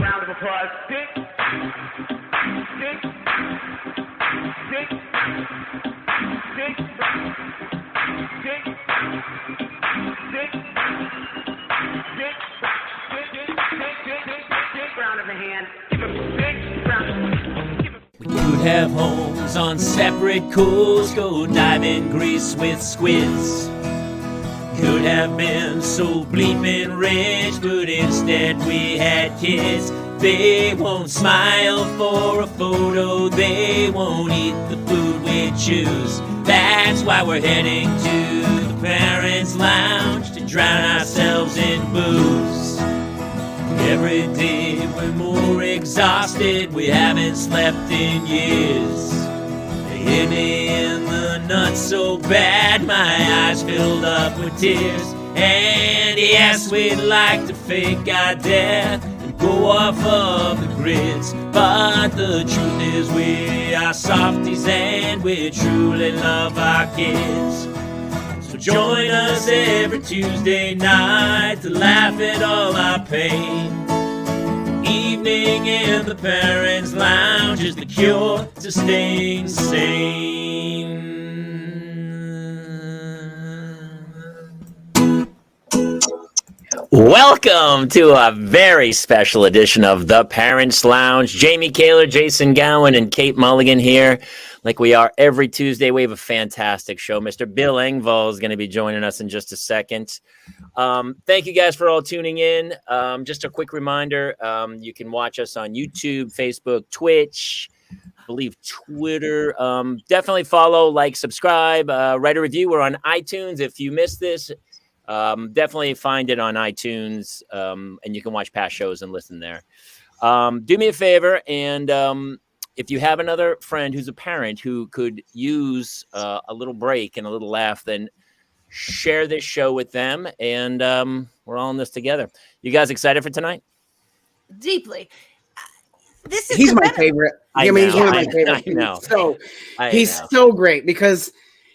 Round of applause. Round of the hand. We could have homes on separate coasts, go dive in Greece with squids. Could have been so bleeping rich, but instead we had kids. They won't smile for a photo, they won't eat the food we choose. That's why we're heading to the Parents' Lounge to drown ourselves in booze. Every day we're more exhausted, we haven't slept in years. They hit me in the nuts so bad, my eyes filled up with tears. And yes, we'd like to fake our death and go off of the grids, but the truth is we are softies and we truly love our kids. So join us every Tuesday night to laugh at all our pain. Evening in the Parents' Lounge is the cure to staying sane. Welcome to a very special edition of the Parents' Lounge. Jamie Kaler, Jason Gowan, and Kate Mulligan here. Like we are every Tuesday, we have a fantastic show. Mr. Bill Engvall is going to be joining us in just a second. Thank you guys for all tuning in. Just a quick reminder, you can watch us on YouTube, Facebook, Twitch, I believe Twitter. Definitely follow, like, subscribe, write a review. We're on iTunes. If you missed this, definitely find it on iTunes, and you can watch past shows and listen there. Do me a favor, and if you have another friend who's a parent who could use a little break and a little laugh, then share this show with them, and we're all in this together. You guys excited for tonight? Deeply. He's my favorite. I mean, he's one of my favorites. I know. He's so great because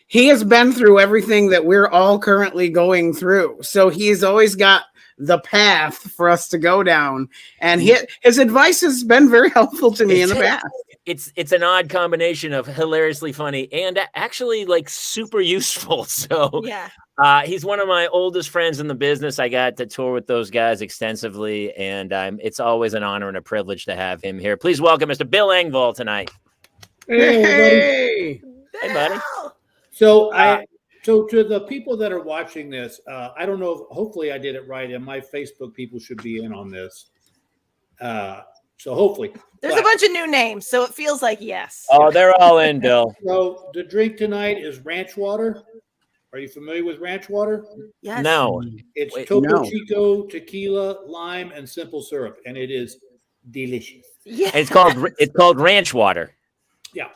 he has been through everything that we're all currently going through. So he's always got the path for us to go down, and his advice has been very helpful to me in the past. It's an odd combination of hilariously funny and actually like super useful. So yeah, he's one of my oldest friends in the business. I got to tour with those guys extensively, and it's always an honor and a privilege to have him here. Please welcome Mr. Bill Engvall tonight. Hey, buddy. So So to the people that are watching this, I don't know. Hopefully I did it right, and my Facebook people should be in on this. So hopefully. There's a bunch of new names, so it feels like yes. Oh, they're all in, Bill. So the drink tonight is ranch water. Are you familiar with ranch water? Yes. No. It's Topo Chico, tequila, lime, and simple syrup, and it is delicious. Yeah. It's called ranch water. Yeah.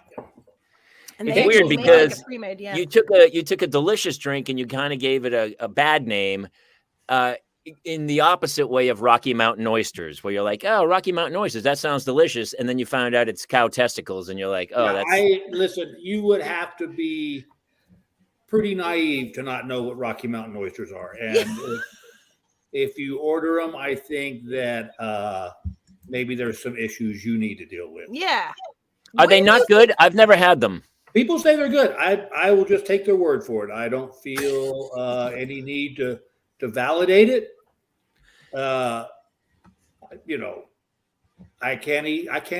And it's weird because like pre-made, you took a delicious drink and you kind of gave it a bad name, in the opposite way of Rocky Mountain oysters, where you're like, oh, Rocky Mountain oysters, that sounds delicious, and then you find out it's cow testicles, and you're like, oh, listen. You would have to be pretty naive to not know what Rocky Mountain oysters are, and if you order them, I think that maybe there's some issues you need to deal with. Yeah. Are they not good? I've never had them. People say they're good. I will just take their word for it. I don't feel any need to validate it. I can't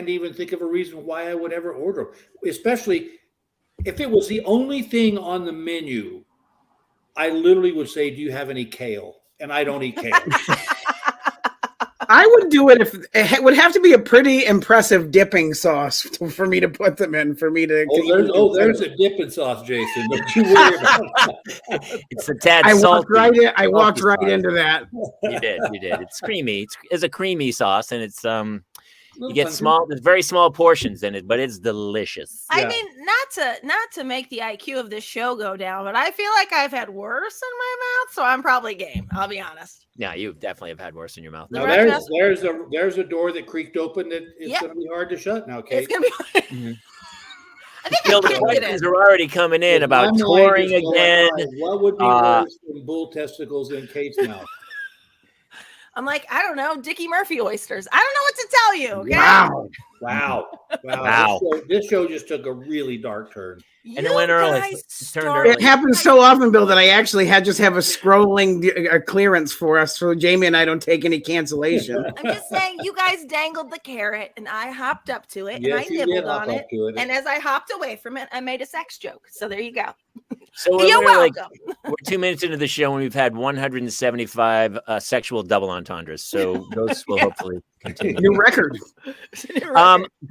even think of a reason why I would ever order them, especially if it was the only thing on the menu. I literally would say, do you have any kale? And I don't eat kale. I would do it if it would have to be a pretty impressive dipping sauce for me to put them in. For me to there's a dipping sauce, Jason. Don't you worry about it. It's a tad salty. I walked right into that. You did. It's creamy. It's a creamy sauce, and it's you get there's very small portions in it, but it's delicious. I mean, not to make the IQ of this show go down, but I feel like I've had worse in my mouth, so I'm probably game. I'll be honest. Yeah, you definitely have had worse in your mouth. No, there's a door that creaked open that it's going to be hard to shut now, Kate. It's going to be hard. Mm-hmm. I think Bill, I the can get questions in. are already coming in My about mind touring is going, again. all right, what would be worse than bull testicles in Kate's mouth? I'm like, I don't know, Dickie Murphy oysters. I don't know what to tell you. Okay. Wow. This show just took a really dark turn. And it went early. guys It turned started- early. It happens so often, Bill, that I actually just have a scrolling clearance for us, so Jamie and I don't take any cancellation. I'm just saying, you guys dangled the carrot, and I hopped up to it, Yes, and I you did nibbled hop on up it. to it. And as I hopped away from it, I made a sex joke. So there you go. So You're we're welcome. we're 2 minutes into the show, and we've had 175 sexual double entendres. So those will hopefully continue. New record.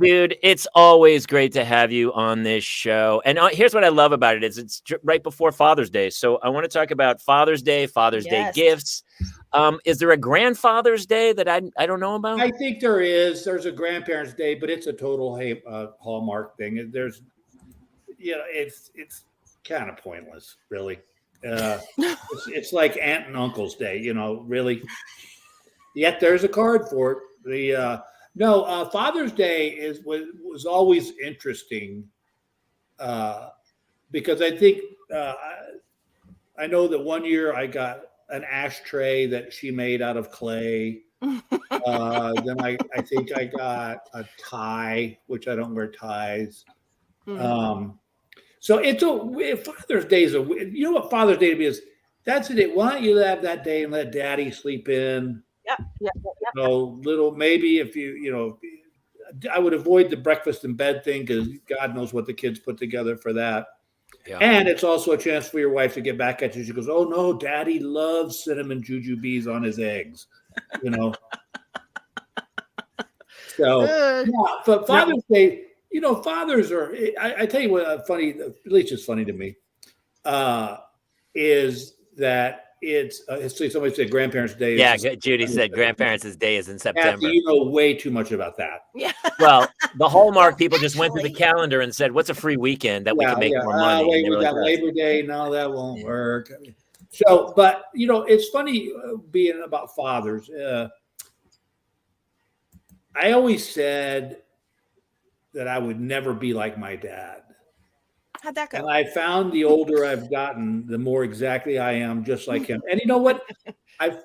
Dude, it's always great to have you on this show. And here's what I love about it is it's right before Father's Day. So I want to talk about Father's Day Yes. Day gifts. Is there a Grandfather's Day that I don't know about? I think there is. There's a Grandparents' Day, but it's a total Hallmark thing. There's, it's kind of pointless, really. It's like Aunt and Uncle's Day, really. Yet there's a card for it. Father's Day was always interesting because I think I know that one year I got an ashtray that she made out of clay. Then I think I got a tie, which I don't wear ties. So Father's Day is what Father's Day to me is. That's it. Why don't you have that day and let Daddy sleep in? Yep. Little maybe if I would avoid the breakfast in bed thing because God knows what the kids put together for that. Yeah. And it's also a chance for your wife to get back at you. She goes, "Oh no, Daddy loves cinnamon jujubes on his eggs," So but Father's Day, fathers are. I tell you what, funny. At least it's funny to me. Is that it's somebody said Grandparents' Day. Yeah, Judy said Grandparents' Day is in September. Kathy, you know way too much about that. Yeah. Well, the Hallmark people just went to the calendar and said, "What's a free weekend that we can make more money?" Wait, we got Labor Day. No, that won't work. So, but it's funny being about fathers. I always said that I would never be like my dad. How'd that go? And I found the older I've gotten, the more exactly I am just like him. And you know what? I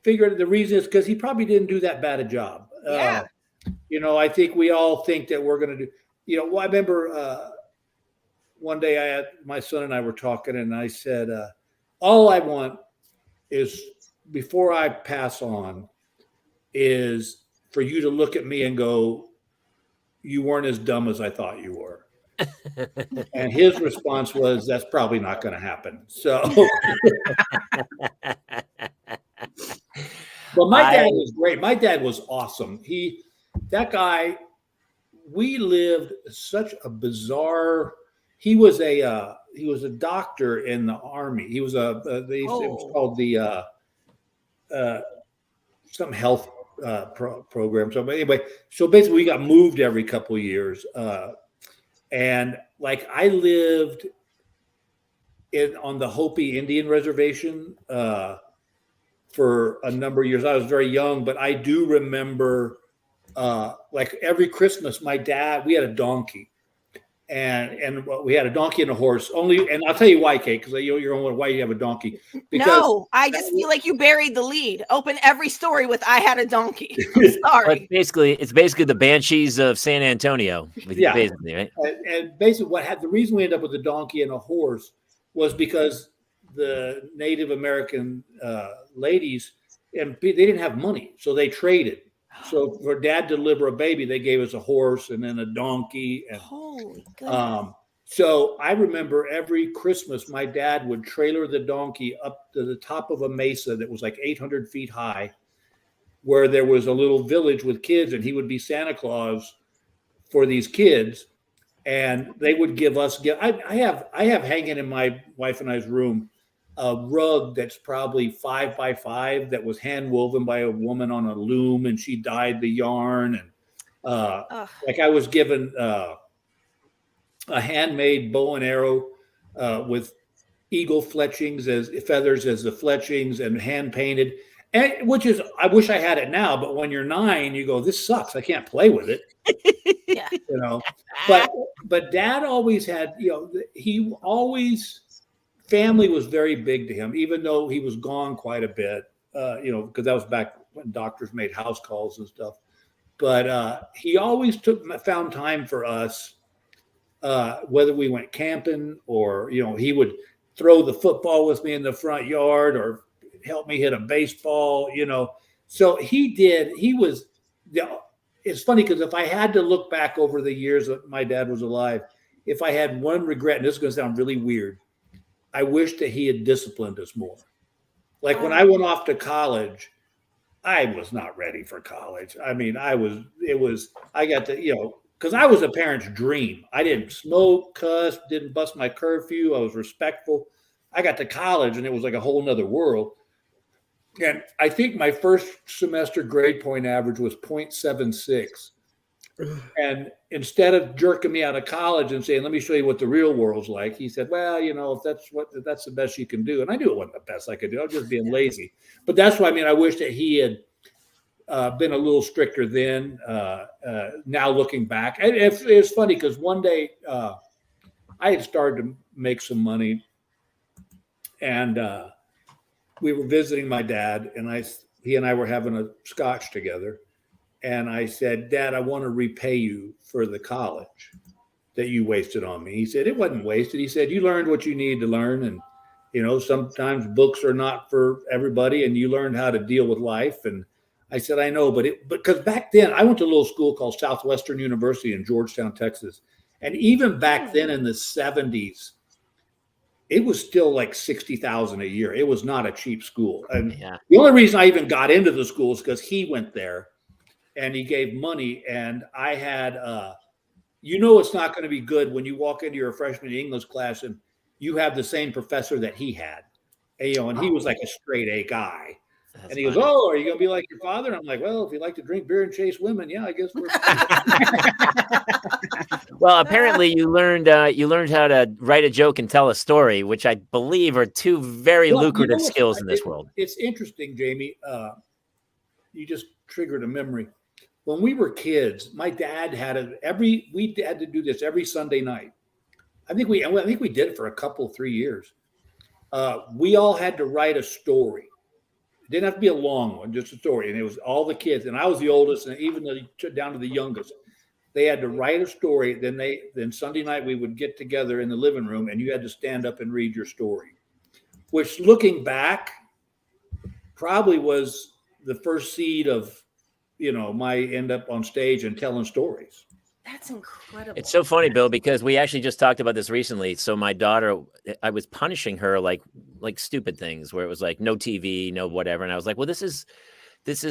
figured the reason is because he probably didn't do that bad a job. Yeah. I think we all think that we're going to do, I remember one day my son and I were talking and I said, all I want is before I pass on is for you to look at me and go, you weren't as dumb as I thought you were. And his response was, that's probably not going to happen. So, but my dad was great. My dad was awesome. That guy, we lived such a bizarre, he was a doctor in the Army. He was it was called the some health program. So anyway, basically we got moved every couple of years. And like I lived on the Hopi Indian reservation for a number of years. I was very young, but I do remember like every Christmas, we had a donkey. And we had a donkey and a horse. And I'll tell you why, Kate, because you're wondering why you have a donkey. Because no, I just feel like you buried the lead. Open every story with "I had a donkey." I'm sorry. But it's basically the Banshees of San Antonio. Yeah, basically, right? And basically, the reason we ended up with a donkey and a horse was because the Native American ladies and they didn't have money, so they traded. So for Dad to deliver a baby, they gave us a horse and then a donkey. And holy goodness. So I remember every Christmas, my dad would trailer the donkey up to the top of a mesa that was like 800 feet high, where there was a little village with kids, and he would be Santa Claus for these kids. And they would give us I have hanging in my wife and I's room a rug that's probably 5 by 5 that was hand woven by a woman on a loom, and she dyed the yarn. And like I was given a handmade bow and arrow with eagle fletchings as feathers as the fletchings and hand painted, and I wish I had it now, but when you're 9, you go, this sucks. I can't play with it. Yeah. You know, but Dad always had, he always, family was very big to him, even though he was gone quite a bit. Because that was back when doctors made house calls and stuff. But he always found time for us, whether we went camping or, he would throw the football with me in the front yard or help me hit a baseball, So it's funny because if I had to look back over the years that my dad was alive, if I had one regret, and this is going to sound really weird, I wish that he had disciplined us more. Like when I went off to college, I was not ready for college. I mean, I got to, because I was a parent's dream. I didn't smoke, cuss, didn't bust my curfew. I was respectful. I got to college and it was like a whole nother world. And I think my first semester grade point average was 0.76. And instead of jerking me out of college and saying, let me show you what the real world's like, he said, well, if that's the best you can do. And I knew it wasn't the best I could do. I was just being lazy. But that's why, I wish that he had been a little stricter then. Now looking back, it's funny because one day I had started to make some money, and we were visiting my dad, and he and I were having a scotch together. And I said, Dad, I want to repay you for the college that you wasted on me. He said, it wasn't wasted. He said, you learned what you need to learn. And, sometimes books are not for everybody, and you learned how to deal with life. And I said, I know, because back then I went to a little school called Southwestern University in Georgetown, Texas. And even back then in the 70s, it was still like $60,000 a year. It was not a cheap school. And the only reason I even got into the school is because he went there. And he gave money, and I had, it's not going to be good when you walk into your freshman English class and you have the same professor that he had, and he was like a straight A guy. That's and he goes, oh, are you going to be like your father? And I'm like, well, if you like to drink beer and chase women, yeah, I guess we're. Well, apparently you learned how to write a joke and tell a story, which I believe are two very lucrative skills in this world. It's interesting, Jamie. You just triggered a memory. When we were kids, my dad we had to do this every Sunday night. I think we did it for 3 years. We all had to write a story. It didn't have to be a long one, just a story. And it was all the kids. And I was the oldest, and even down to the youngest. They had to write a story. Then Sunday night we would get together in the living room, and you had to stand up and read your story. Which, looking back, probably was the first seed of my end up on stage and telling stories. That's incredible. It's so funny, Bill, because we actually just talked about this recently. So my daughter, I was punishing her like stupid things where it was like no TV, no whatever. And I was like, well, this is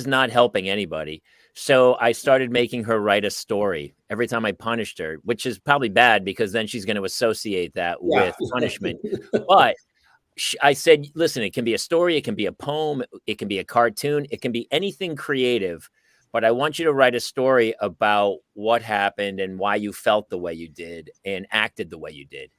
not helping anybody. So I started making her write a story every time I punished her, which is probably bad because then she's going to associate that with punishment. But I said, listen, it can be a story. It can be a poem. It can be a cartoon. It can be anything creative. But I want you to write a story about what happened and why you felt the way you did and acted the way you did.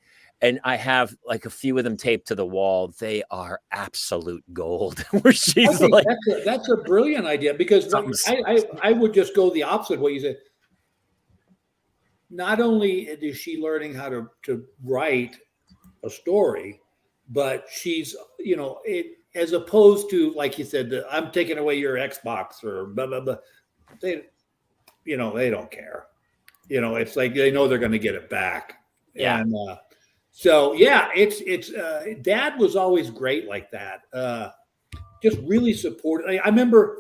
And I have like a few of them taped to the wall. They are absolute gold. Where she's like, that's a brilliant idea because I would just go the opposite way you said. Not only is she learning how to write a story, but she's, as opposed to, like you said, I'm taking away your Xbox or blah, blah, blah. They don't care. It's like they know they're going to get it back. Yeah. And it's Dad was always great like that. Just really supportive. I remember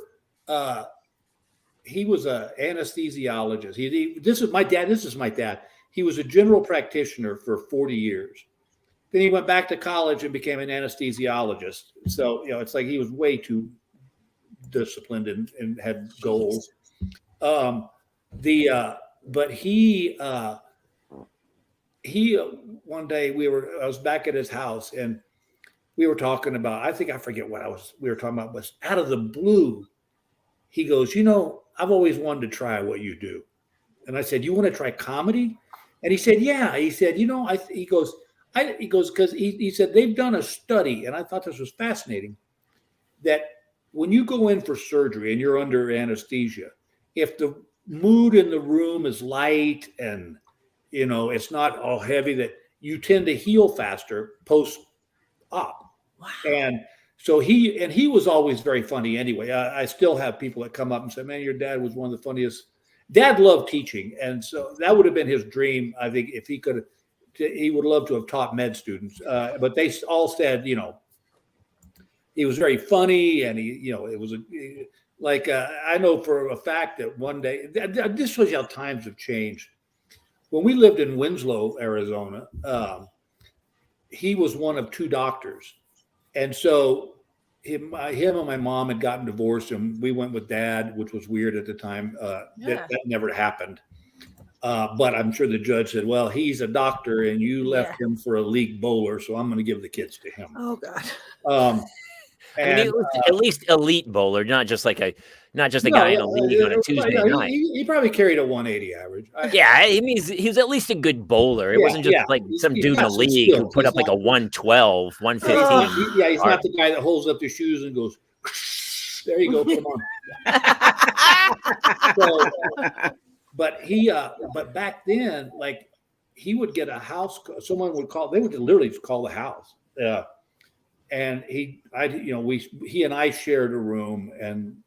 he was an anesthesiologist. This is my dad. He was a general practitioner for 40 years. Then he went back to college and became an anesthesiologist. So, it's like he was way too disciplined and had goals. But he one day I was back at his house and we were talking about, I forget what we were talking about, but out of the blue, he goes, I've always wanted to try what you do. And I said, you want to try comedy? And he said, yeah. He said, he goes, because he said they've done a study, and I thought this was fascinating, that when you go in for surgery and you're under anesthesia, if the mood in the room is light and, it's not all heavy, that you tend to heal faster post-op. Wow. And so he was always very funny anyway. I still have people that come up and say, man, your dad was one of the funniest. Dad loved teaching. And so that would have been his dream. I think if he could, he would love to have taught med students. But they all said, he was very funny, and it was I know for a fact that one day, this shows you how times have changed. When we lived in Winslow, Arizona, he was one of 2 doctors. And so him and my mom had gotten divorced, and we went with Dad, which was weird at the time. That never happened. But I'm sure the judge said, well, he's a doctor and you left him for a league bowler, so I'm going to give the kids to him. Oh, God. And, at least elite bowler, not just a guy in a league on a Tuesday night. He probably carried a 180 average. He means he was at least a good bowler. It wasn't just like some dude in a league who put up like a 112, 115. He's not the guy that holds up his shoes and goes, there you go, come on. But back then, like, he would get a house. Someone would call. They would literally call the house. And he and I shared a room, and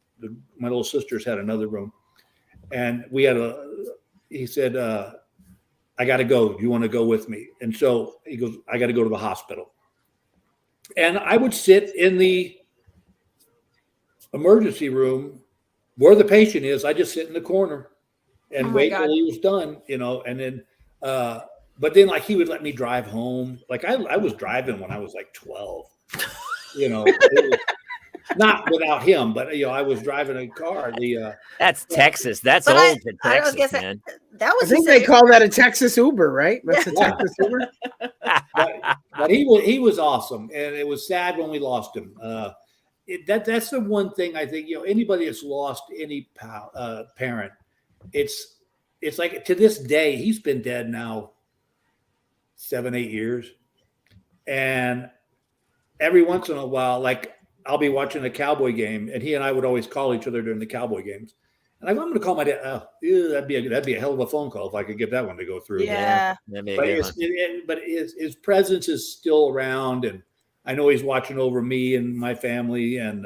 my little sisters had another room. And he said, I got to go. Do you want to go with me? And so he goes, I got to go to the hospital. And I would sit in the emergency room where the patient is. I just sit in the corner and wait till he was done, and then, but then, like, he would let me drive home. Like, I was driving when I was like 12, not without him, but I was driving a car. That's Texas. That's old to Texas, man. That was. I think they call that a Texas Uber, right? That's a Texas Uber. But he was awesome, and it was sad when we lost him. That's the one thing I think. Anybody that's lost any parent, it's like, to this day, he's been dead now 7-8 years, and every once in a while, like, I'll be watching a Cowboy game, and he and I would always call each other during the Cowboy games. And I'm going to call my dad. Oh, that'd be a hell of a phone call if I could get that one to go through. Yeah. But his presence is still around, and I know he's watching over me and my family. And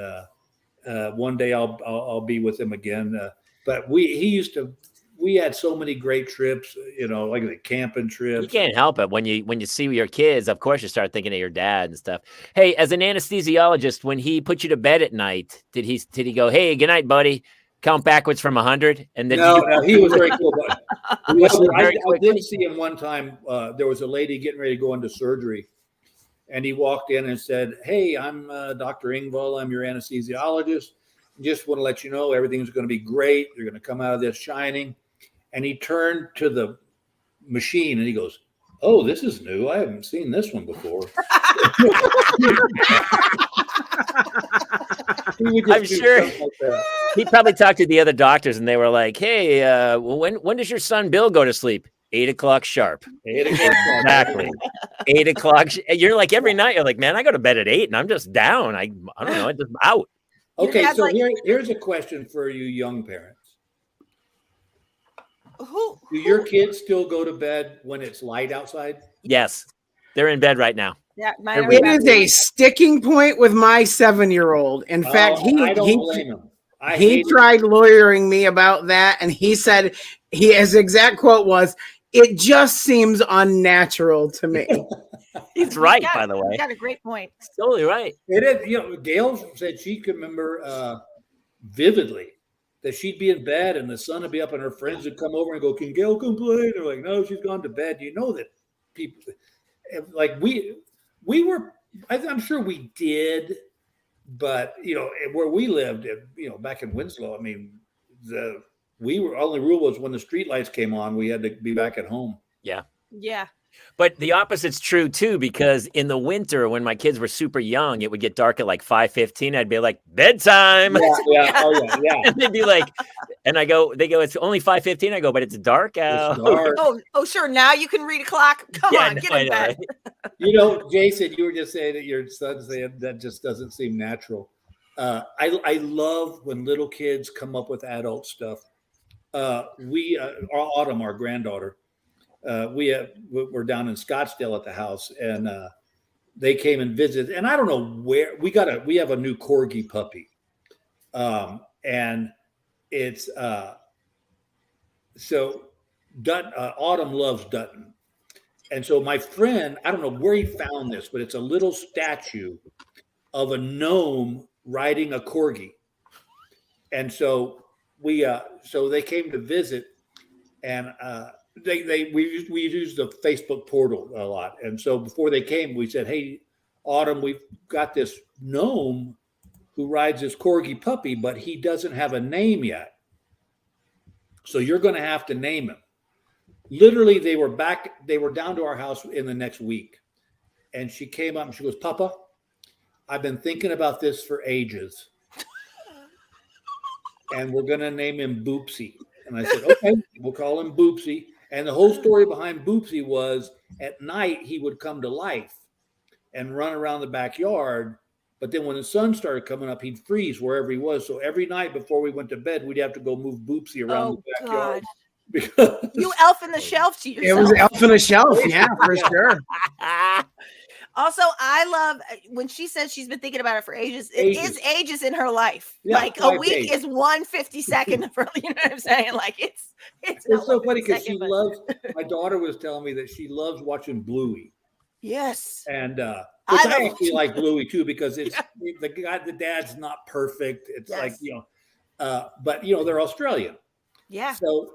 one day I'll be with him again. But we had so many great trips, like the camping trips. You can't help it when you see your kids. Of course, you start thinking of your dad and stuff. Hey, as an anesthesiologist, when he put you to bed at night, did he go, "Hey, good night, buddy"? Count backwards from 100, and then no, he was very cool. But I did see him one time. There was a lady getting ready to go into surgery, and he walked in and said, "Hey, I'm Dr. Engvall. I'm your anesthesiologist. Just want to let you know everything's going to be great. You're going to come out of this shining." And he turned to the machine and he goes, "Oh, this is new. I haven't seen this one before." I'm sure he probably talked to the other doctors, and they were like, "Hey, when does your son Bill go to sleep?" 8 o'clock sharp. 8 o'clock. Exactly. 8 o'clock. You're like, every night, you're like, man, I go to bed at 8 and I'm just down. I don't know. I'm just out. Okay, so here's a question for you young parents. Do your kids still go to bed when it's light outside? Yes. They're in bed right now. Yeah, it is a sticking point with my 7-year-old. In fact, he tried lawyering me about that, and he said his exact quote was, "It just seems unnatural to me." He's right, by the way. You got a great point. Totally right. It is. Gail said she could remember vividly that she'd be in bed and the sun would be up and her friends would come over and go, "Can Gail come play?" They're like, "No, she's gone to bed." You know that people, like we were, I'm sure we did, but where we lived, back in Winslow, I mean, only rule was when the street lights came on, we had to be back at home. Yeah. Yeah. But the opposite's true too, because in the winter, when my kids were super young, it would get dark at like 5:15. I'd be like, "Bedtime." Yeah. And they'd be like, and they go, "It's only 5:15." I go, "But it's dark out." It's dark. Oh, sure. Now you can read a clock. Come on, get in bed. Right? Jason, you were just saying that your son's saying that just doesn't seem natural. I love when little kids come up with adult stuff. our Autumn, our granddaughter, we're down in Scottsdale at the house, and they came and visited. And I don't know where we have a new corgi puppy, and it's so Dutton, Autumn loves Dutton. And so my friend, I don't know where he found this, but it's a little statue of a gnome riding a corgi. And so so they came to visit, and we used the Facebook portal a lot. And so before they came, we said, "Hey, Autumn, we've got this gnome who rides this corgi puppy, but he doesn't have a name yet. So you're going to have to name him." Literally, they were down to our house in the next week. And she came up and she goes, "Papa, I've been thinking about this for ages. And we're going to name him Boopsy." And I said, "Okay, we'll call him Boopsy." And the whole story behind Boopsy was at night, he would come to life and run around the backyard. But then when the sun started coming up, he'd freeze wherever he was. So every night before we went to bed, we'd have to go move Boopsy around the backyard. God. You elf in the shelf to yourself. It was elf in a shelf, yeah, for sure. Also, I love when she says she's been thinking about it for ages. It is ages in her life. Yeah, like a week is 1/52 of her. You know what I'm saying? Like it's so funny because she loves. My daughter was telling me that she loves watching Bluey. Yes, and I actually like Bluey too because it's the dad's not perfect. It's like but they're Australian. Yeah. So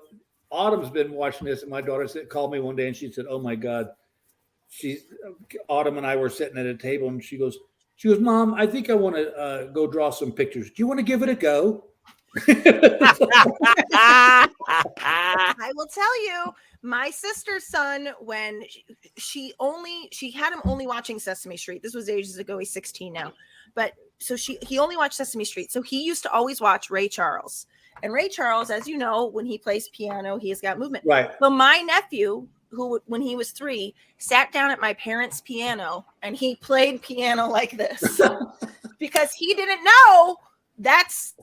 Autumn's been watching this, and my daughter called me one day and she said, "Oh my God." Autumn and I were sitting at a table, and she goes, "Mom, I think I want to go draw some pictures. Do you want to give it a go?" I will tell you, my sister's son, when she had him only watching Sesame Street. This was ages ago. He's 16 now, but so he only watched Sesame Street. So he used to always watch Ray Charles. And Ray Charles, as you know, when he plays piano, he has got movement. Right. So my nephew, who when he was 3, sat down at my parents' piano and he played piano like this because he didn't know that's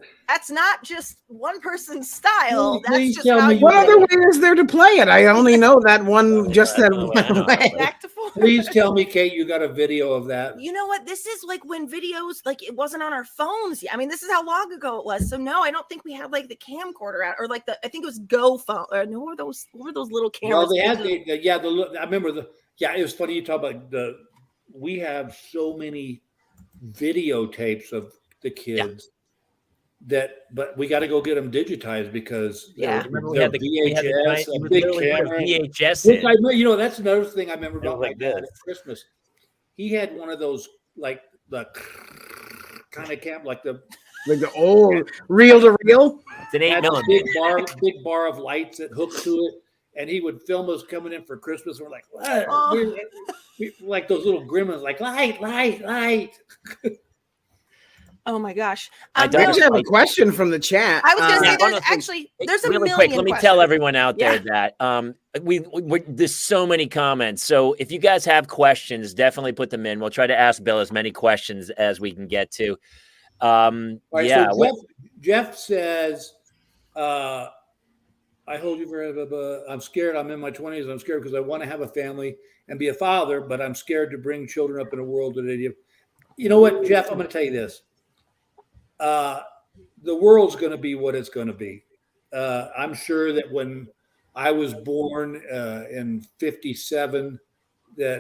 not just one person's style. That's just how what other way is there to play it? I only know that one, just that one way. Back to forth. Please tell me, Kate, you got a video of that. You know what? This is like when videos, like it wasn't on our phones. I mean, this is how long ago it was. So no, I don't think we had like the camcorder out or like I think it was Go phone. Or no, what were those little cameras? Well, they had I remember it was funny you talk about we have so many videotapes of the kids. But we got to go get them digitized because we had the VHS, a big camera. VHS. That's another thing I remember about my dad at Christmas. He had one of those like the kind of camp, like the old reel to reel. It's an 8mm. Big bar of lights that hooked to it, and he would film us coming in for Christmas. And we're like, what? We like those little gremlins, like light. Oh my gosh! I actually have a question from the chat. I was going to say, there's a million quick. Let me tell everyone out there that we there's so many comments. So if you guys have questions, definitely put them in. We'll try to ask Bill as many questions as we can get to. Right, so Jeff says, "I hold you for. I'm scared. I'm in my 20s. I'm scared because I want to have a family and be a father, but I'm scared to bring children up in a world that they. You know what, Jeff? I'm going to tell you this." The world's going to be what it's going to be. I'm sure that when I was born in 57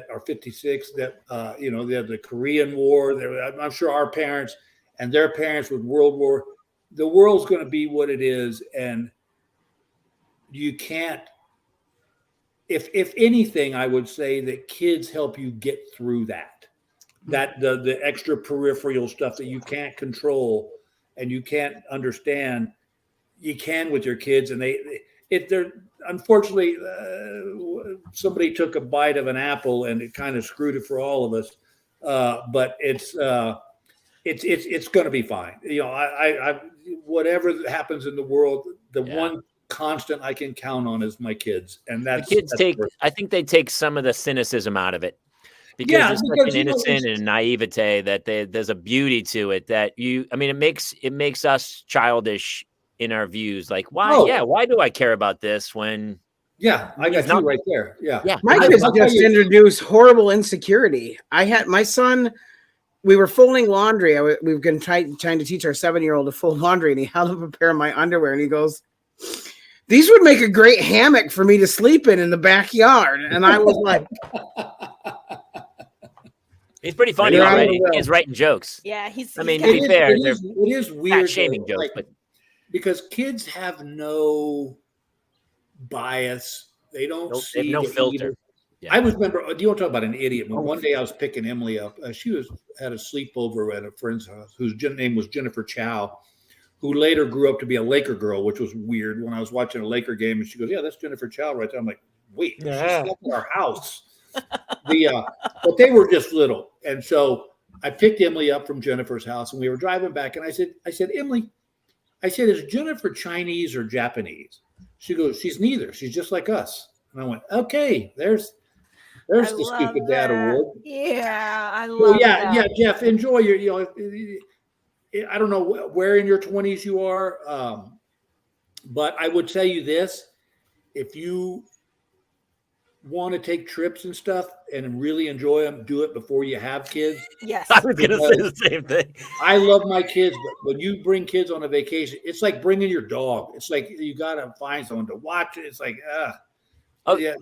or 56, they had the Korean War. I'm sure our parents and their parents with World War. The world's going to be what it is, and you can't. If anything, I would say that kids help you get through that. That the extra peripheral stuff that you can't control and you can't understand, you can with your kids. And they're unfortunately somebody took a bite of an apple and it kind of screwed it for all of us. But it's going to be fine. I whatever happens in the world, one constant I can count on is my kids, and that's the kids I think they take some of the cynicism out of it. Because there's such an innocent and naivete that there's a beauty to it that it makes us childish in our views. Like, why? Oh. Yeah, why do I care about this when? Yeah, I got you right there. Yeah. Yeah. My kids just introduced horrible insecurity. I had my son, we were folding laundry. We've been trying to teach our 7-year-old to fold laundry, and he held up a pair of my underwear and he goes, "These would make a great hammock for me to sleep in the backyard." And I was like, he's pretty funny You're already. right. He's writing jokes. Yeah, he's. I mean, he's to be fair, it is weird. not shaming though, jokes, but because kids have no bias. They don't they have see no the filter. evil. Yeah. I remember. Do you want to talk about an idiot? One day I was picking Emily up. She had a sleepover at a friend's house whose name was Jennifer Chow, who later grew up to be a Laker girl, which was weird. When I was watching a Laker game, and she goes, "Yeah, that's Jennifer Chow right there." I'm like, "Wait, she slept in our house." But they were just little, and so I picked Emily up from Jennifer's house, and we were driving back, and I said, "Emily, I said, is Jennifer Chinese or Japanese?" She goes, "She's neither. She's just like us." And I went, "Okay, there's the stupid dad award." Yeah, I love. Well, yeah, that. Jeff, enjoy your. I don't know where in your 20s you are, but I would tell you this: if you want to take trips and stuff and really enjoy them, do it before you have kids. Yes, I was going to say the same thing. I love my kids, but when you bring kids on a vacation, it's like bringing your dog. It's like you got to find someone to watch it. It's like, Oh, yeah.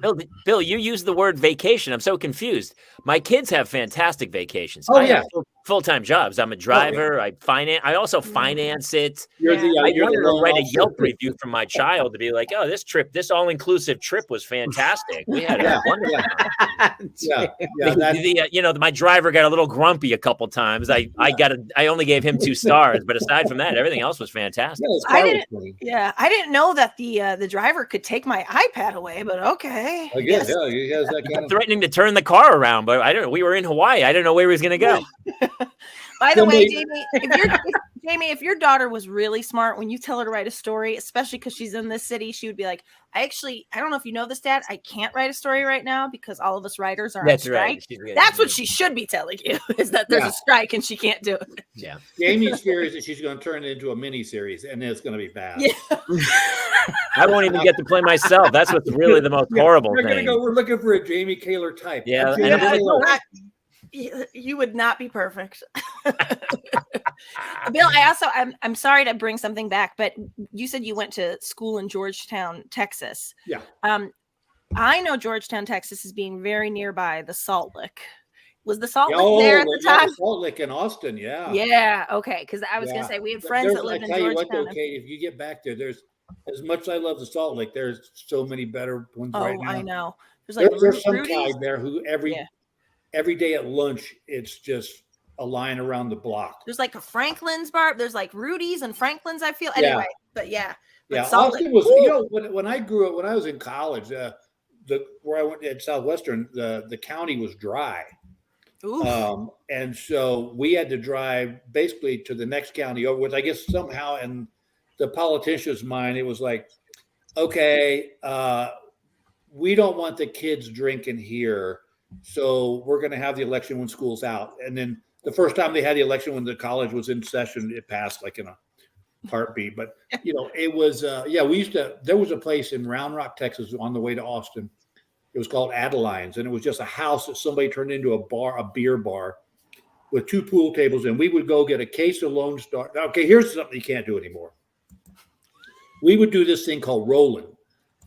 Bill, you used the word vacation. I'm so confused. My kids have fantastic vacations. Oh, I yeah. have full-time jobs. I'm a driver. I also finance it. You're Yeah. the I you're wanted the to lone write a officer. Yelp review from my child to be like, "Oh, this all-inclusive trip was fantastic. We had Yeah, a wonderful time." Yeah. My driver got a little grumpy a couple times. I only gave him 2 stars, but aside from that, everything else was fantastic. I didn't know that the driver could take my iPad away, but okay. I guess, yeah, he has that kind of. Threatening to turn the car around, but I don't know. We were in Hawaii. I didn't know where he was going to go. By the way, Somebody- Jamie, if your daughter was really smart, when you tell her to write a story, especially because she's in this city, she would be like, I don't know if you know this, Dad. I can't write a story right now because all of us writers are on That's strike. right. That's what she should be telling you, is that there's a strike and she can't do it. Yeah. Jamie's fear is that she's going to turn it into a mini series, and it's going to be bad. Yeah. I won't even get to play myself. That's what's really the most horrible We're thing. We're looking for a Jamie Kaler type. Yeah, A Jamie and I'm Kaler. You would not be perfect. Bill, I'm sorry to bring something back, but you said you went to school in Georgetown, Texas. Yeah. I know Georgetown, Texas is being very nearby the Salt Lick. Was the Salt Lick there at the time? Salt Lick in Austin, yeah. Yeah, okay. Because I was gonna say we have friends that lived in Georgetown. Okay, if you get back there's as much as I love the Salt Lick, there's so many better ones right now. I know. There's some Rudy's. guy there who every day at lunch, it's just a line around the block. There's like a Franklin's bar. There's like Rudy's and Franklin's, I feel. Anyway, but yeah. But Austin was, when I grew up, when I was in college, where I went at Southwestern, the county was dry. And so we had to drive basically to the next county over, which I guess somehow in the politician's mind, it was like, okay, we don't want the kids drinking here. So we're going to have the election when school's out. And then the first time they had the election when the college was in session, it passed like in a heartbeat. But, it was, there was a place in Round Rock, Texas on the way to Austin. It was called Adeline's, and it was just a house that somebody turned into a beer bar with 2 pool tables. And we would go get a case of Lone Star. Okay, here's something you can't do anymore. We would do this thing called Rollin'.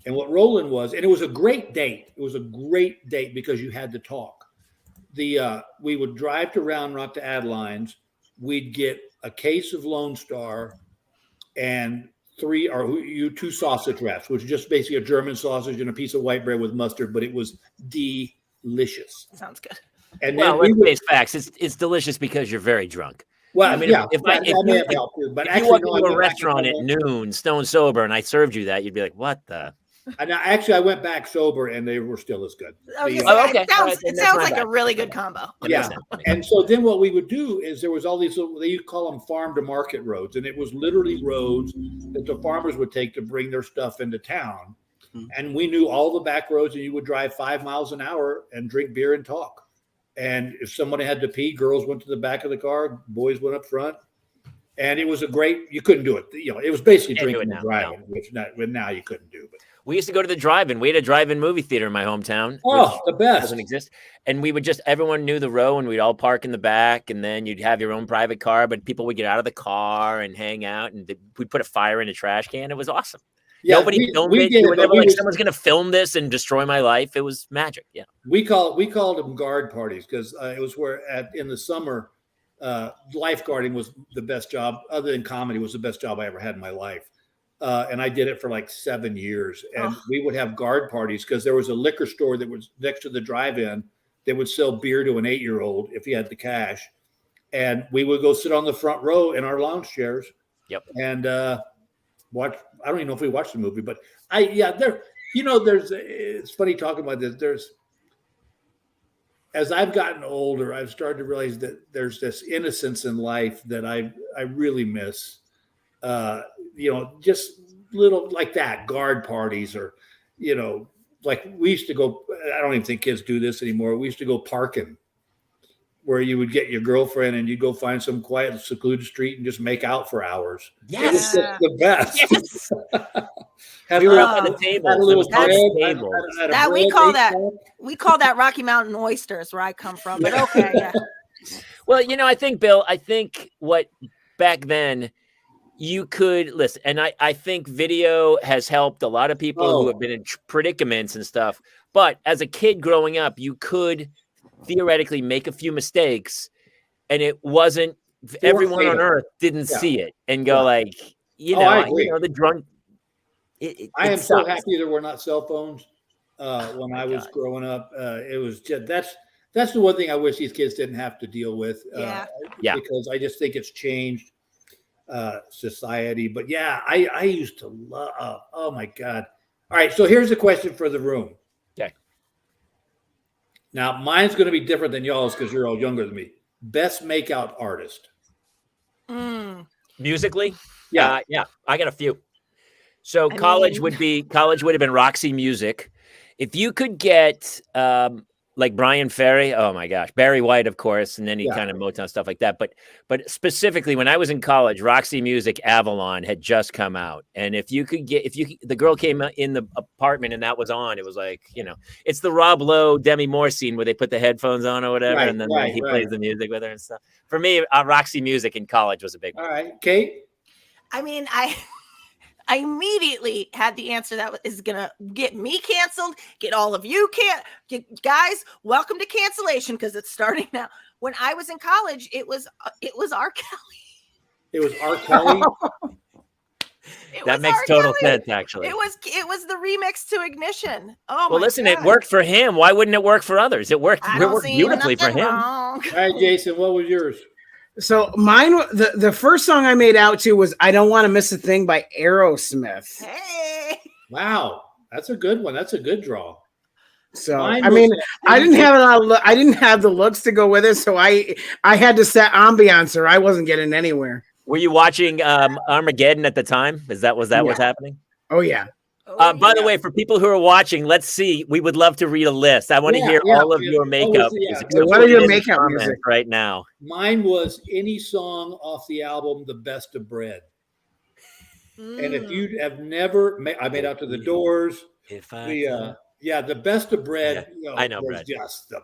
And what Rollin' was, and it was a great date. It was a great date because you had to talk. We would drive to Round Rock to Adeline's. We'd get a case of Lone Star and 2 sausage wraps, which is just basically a German sausage and a piece of white bread with mustard, but it was delicious. Sounds good. And let's face facts. It's delicious because you're very drunk. Well, I mean, if you walked into a restaurant at noon, stone sober, and I served you that, you'd be like, "What the?" And I went back sober, and they were still as good. Okay. It sounds like a really good combo. Yeah. And so then what we would do is there was all these little, they call them farm to market roads. And it was literally roads that the farmers would take to bring their stuff into town. Mm-hmm. And we knew all the back roads, and you would drive 5 miles an hour and drink beer and talk. And if somebody had to pee, girls went to the back of the car, boys went up front. And it was a great. You couldn't do it. You know, it was basically Can't do drinking it and now, driving, which now you couldn't do. But We used to go to the drive-in. We had a drive-in movie theater in my hometown. oh, the which best. doesn't exist. And we would just, everyone knew the row and we'd all park in the back and then you'd have your own private car, but people would get out of the car and hang out and we'd put a fire in a trash can. It was awesome. Yeah, Nobody filmed it. did You were but never we like, was- someone's going to film this and destroy my life. It was magic. Yeah. we called them guard parties because it was where in the summer, lifeguarding was the best job other than comedy was the best job I ever had in my life. And I did it for like 7 years. And we would have guard parties because there was a liquor store that was next to the drive-in that would sell beer to an 8-year-old if he had the cash. And we would go sit on the front row in our lounge chairs. Yep. And watch. I don't even know if we watched the movie, but it's funny talking about this. As I've gotten older, I've started to realize that there's this innocence in life that I really miss. Just little like that, guard parties, or, like we used to go, I don't even think kids do this anymore. We used to go parking where you would get your girlfriend and you'd go find some quiet, secluded street and just make out for hours. Yes. It was just the best. Yes. We were up at the table. Had a little bread. We call that Rocky Mountain oysters where I come from. But okay, yeah. Well, I think, Bill, what back then you could listen, and I think video has helped a lot of people who have been in predicaments and stuff. But as a kid growing up, you could theoretically make a few mistakes, and it wasn't everyone on earth didn't see it and go like, the drunk. I am so happy there were not cell phones when I was growing up. It was just that's the one thing I wish these kids didn't have to deal with. Because I just think it's changed society. But yeah, I used to love. Oh my God! All right, so here's a question for the room. Okay. Now mine's going to be different than y'all's because you're all younger than me. Best makeout artist. Musically, yeah, I got a few. So college would have been Roxy Music. If you could get like Brian Ferry, oh my gosh, Barry White, of course, and any kind of Motown stuff like that. But specifically when I was in college, Roxy Music Avalon had just come out. And the girl came in the apartment and that was on, it was like, it's the Rob Lowe, Demi Moore scene where they put the headphones on or whatever. And then he plays the music with her and stuff. For me, Roxy Music in college was a big one. All right. Kate? I mean, I immediately had the answer that is going to get me canceled, get all of you guys, welcome to cancellation because it's starting now. When I was in college, it was R. Kelly. It was R. Kelly? That makes total sense, actually. It was the remix to Ignition. Oh, well, listen, it worked for him. Why wouldn't it work for others? It worked beautifully for him. Wrong. All right, Jason, what was yours? So mine, the first song I made out to was "I Don't Want to Miss a Thing" by Aerosmith. Hey, wow, that's a good one. That's a good draw. So I didn't have the looks to go with it, so I had to set ambiance, or I wasn't getting anywhere. Were you watching Armageddon at the time? Was that what's happening? Oh yeah. By the way, for people who are watching, let's see. We would love to read a list. I want to hear all of your makeup music. So what are your makeup music right now? Mine was any song off the album "The Best of Bread." And if you have never, I made out to the Doors. The Best of Bread. Yeah, I know was Bread.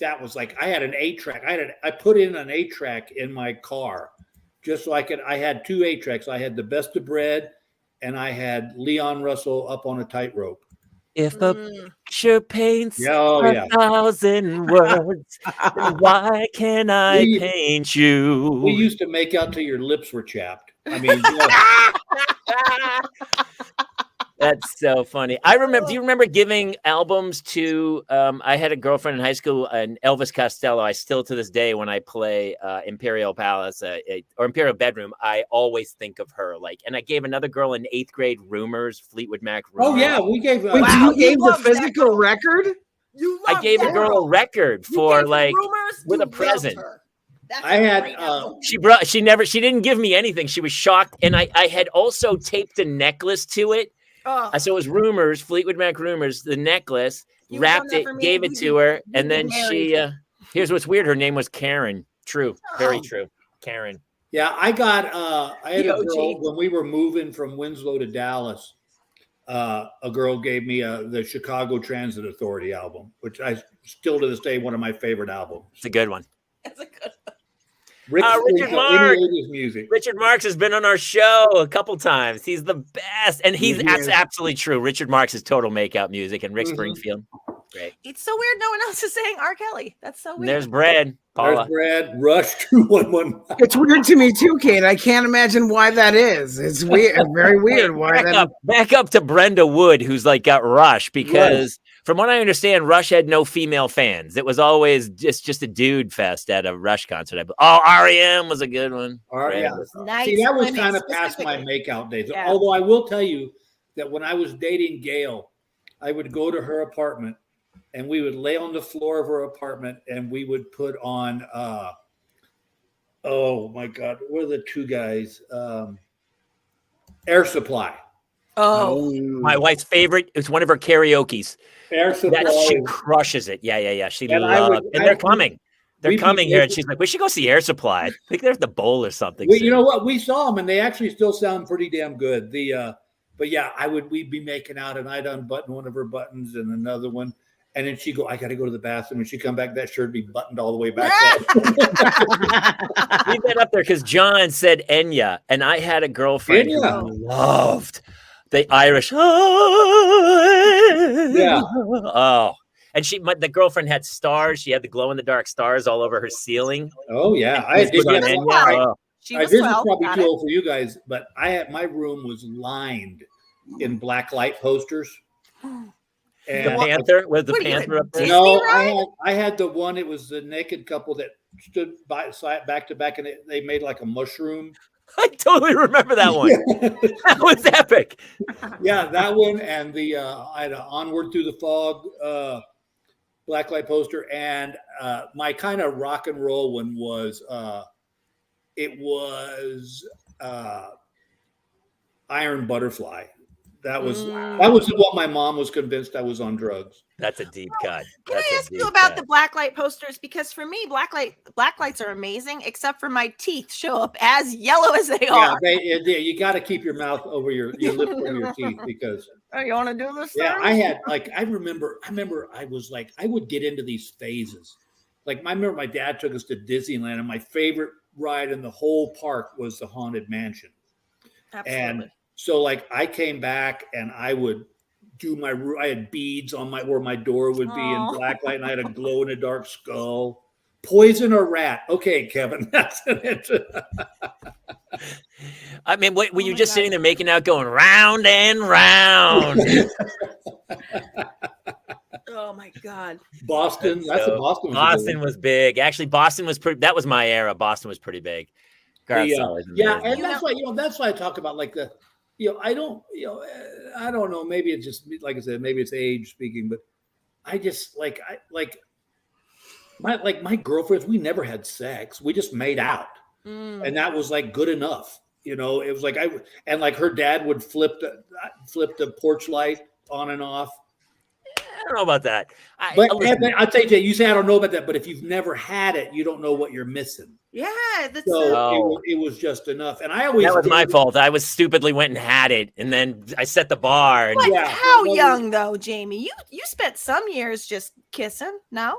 That was like I had an 8-track. I put in an 8-track in my car, just so I had 2 8-tracks. I had The Best of Bread. And I had Leon Russell Up on a Tightrope. If a picture paints 1,000 words, then why can't I paint you? We used to make out till your lips were chapped. I mean, That's so funny. I remember. Do you remember giving albums to? I had a girlfriend in high school, and Elvis Costello. I still to this day, when I play Imperial Palace or Imperial Bedroom, I always think of her. And I gave another girl in 8th grade Rumors, Fleetwood Mac. Rumors. Oh yeah, we gave. You gave the physical record. I gave a girl a record for with a present. I had. She didn't give me anything. She was shocked, and I had also taped a necklace to it. So it was Rumors, Fleetwood Mac Rumors, the necklace, wrapped it, gave it to her, and then she, here's what's weird, her name was Karen. True, very true. Karen. Yeah, I had The a girl OG. when we were moving from Winslow to Dallas. A girl gave me the Chicago Transit Authority album, which I still to this day one of my favorite albums. It's a good one. That's a good. Richard Any Marx. 80s music. Richard Marx has been on our show a couple times. He's the best. And that's is. absolutely true. Richard Marx is total makeout music, and Rick Mhm. Springfield. Great. It's so weird. No one else is saying R. Kelly. That's so And weird. there's Brad. There's Paula. Brad. Rush 211. It's weird to me too, Kate. I can't imagine why that is. It's weird, very weird. Why that? Back up to Brenda Wood, who's like got Rush, because from what I understand, Rush had no female fans. It was always just a dude fest at a Rush concert. Oh, REM was a good one. Yeah. Nice See, that was women kind of past my specifically. makeout days. Yeah. Although I will tell you that when I was dating Gail, I would go to her apartment and we would lay on the floor of her apartment and we would put on oh my God, what are the two guys? Air Supply. Oh, My wife's favorite. It's one of her karaoke's. Air Supply. She crushes it. Yeah. She And loves it. And they're coming. They're we'd be coming here. And making- she's like, we should go see Air Supply. I think they're at the Bowl or something. You soon. know what? We saw them and they actually still sound pretty damn good. But yeah, we'd be making out and I'd unbutton one of her buttons and another one. And then she'd go, I got to go to the bathroom. And she'd come back, that shirt would be buttoned all the way back up. Leave that up there because John said Enya, and I had a girlfriend Enya. who loved the Irish. Yeah. Oh, and the girlfriend had stars. She had the glow in the dark stars all over her ceiling. Oh, yeah. I did was Enya. wild. Oh. she was This is 12. probably Got too it. old for you guys, but my room was lined in black light posters. The And Panther was the What are you, Panther up there. Disney no, ride? I had the one. It was the naked couple that stood back to back, and they made like a mushroom. I totally remember that one. That was epic. Yeah, that one, and I had an Onward Through the Fog blacklight poster, and my kind of rock and roll one was Iron Butterfly. That was what my mom was convinced I was on drugs. That's a deep cut. Can That's I a ask you deep about cut. the blacklight posters? Because for me, blacklights are amazing, except for my teeth show up as yellow as they Yeah, are. you got to keep your mouth over your lip over your teeth because Oh, you want to do this? yeah, thing? I had I remember I was like I would get into these phases. Like I remember my dad took us to Disneyland, and my favorite ride in the whole park was the Haunted Mansion. Absolutely. And so like I came back and I would do I had beads on where my door would be in Aw. black light, and I had a glow in the dark skull. Poison or rat? Okay, Kevin, that's it. I mean, were you my just God. sitting there making out, going round and round? Oh my God. Boston. That's So, a Boston. Boston was big. Actually, Boston was pretty. That was my era. Boston was pretty big. Garth Sally was Yeah, amazing. and that's why I talk about like I don't know. Maybe it's just like I said, maybe it's age speaking, but I just my girlfriends. We never had sex. We just made out, and that was like good enough. You know, it was like her dad would flip the porch light on and off. I don't know about that. But Listen, I'll tell you, you say I don't know about that, but if you've never had it, you don't know what you're missing. Yeah, that's So Oh. it was just enough. And I always that was my fault. I was stupidly went and had it, and then I set the bar. And But Yeah. how Well, young though, Jamie? You spent some years just kissing. No.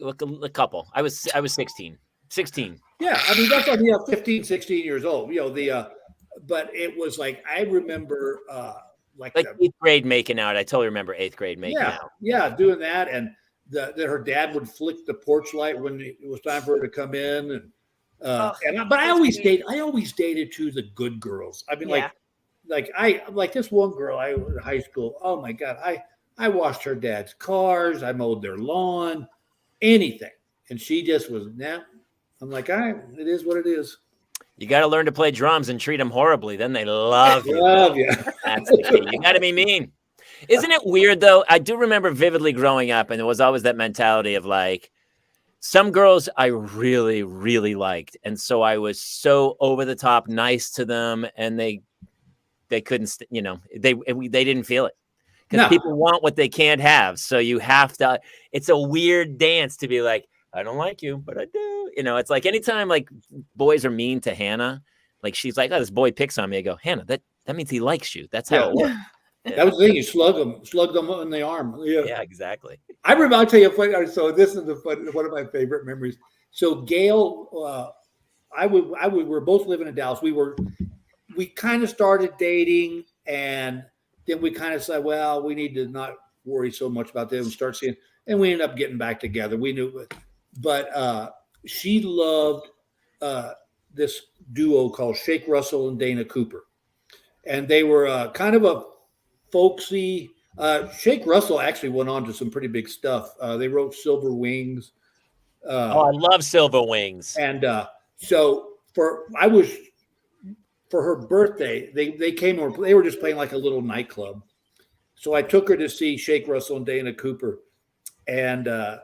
a couple. I was 16. 16. Yeah, I mean that's like 15, 16 years old. You know but it was like I remember Like 8th grade making out. I totally remember 8th grade making out. yeah, doing that, and that her dad would flick the porch light when it was time for her to come in, and but I always dated to the good girls. I mean, Yeah. like this one girl I was in high school. Oh my God, I washed her dad's cars, I mowed their lawn, anything, and she just was I'm like, all right, it is what it is. You got to learn to play drums and treat them horribly. Then they love you. Love you. That's the key. You got to be mean. Isn't it weird, though? I do remember vividly growing up, and there was always that mentality of like, some girls I really, really liked. And so I was so over the top nice to them, and they couldn't, they didn't feel it. Because people want what they can't have. So you have to, it's a weird dance to be like, I don't like you, but I do. it's like anytime like boys are mean to Hannah, like she's like, oh, this boy picks on me. I go, Hannah, that means he likes you. That's how it works. Yeah. That was the thing. You slug them in the arm. Yeah, exactly. I remember. I'll tell you a funny. So this is one of my favorite memories. So Gail, we're both living in Dallas. We kind of started dating, and then we kind of said, well, we need to not worry so much about that and start seeing. And we ended up getting back together. We knew, but she loved this duo called Shake Russell and Dana Cooper, and they were kind of a folksy. Shake Russell actually went on to some pretty big stuff. They wrote Silver Wings. I love Silver Wings. And so for her birthday, they came over. They were just playing like a little nightclub. So I took her to see Shake Russell and Dana Cooper, and at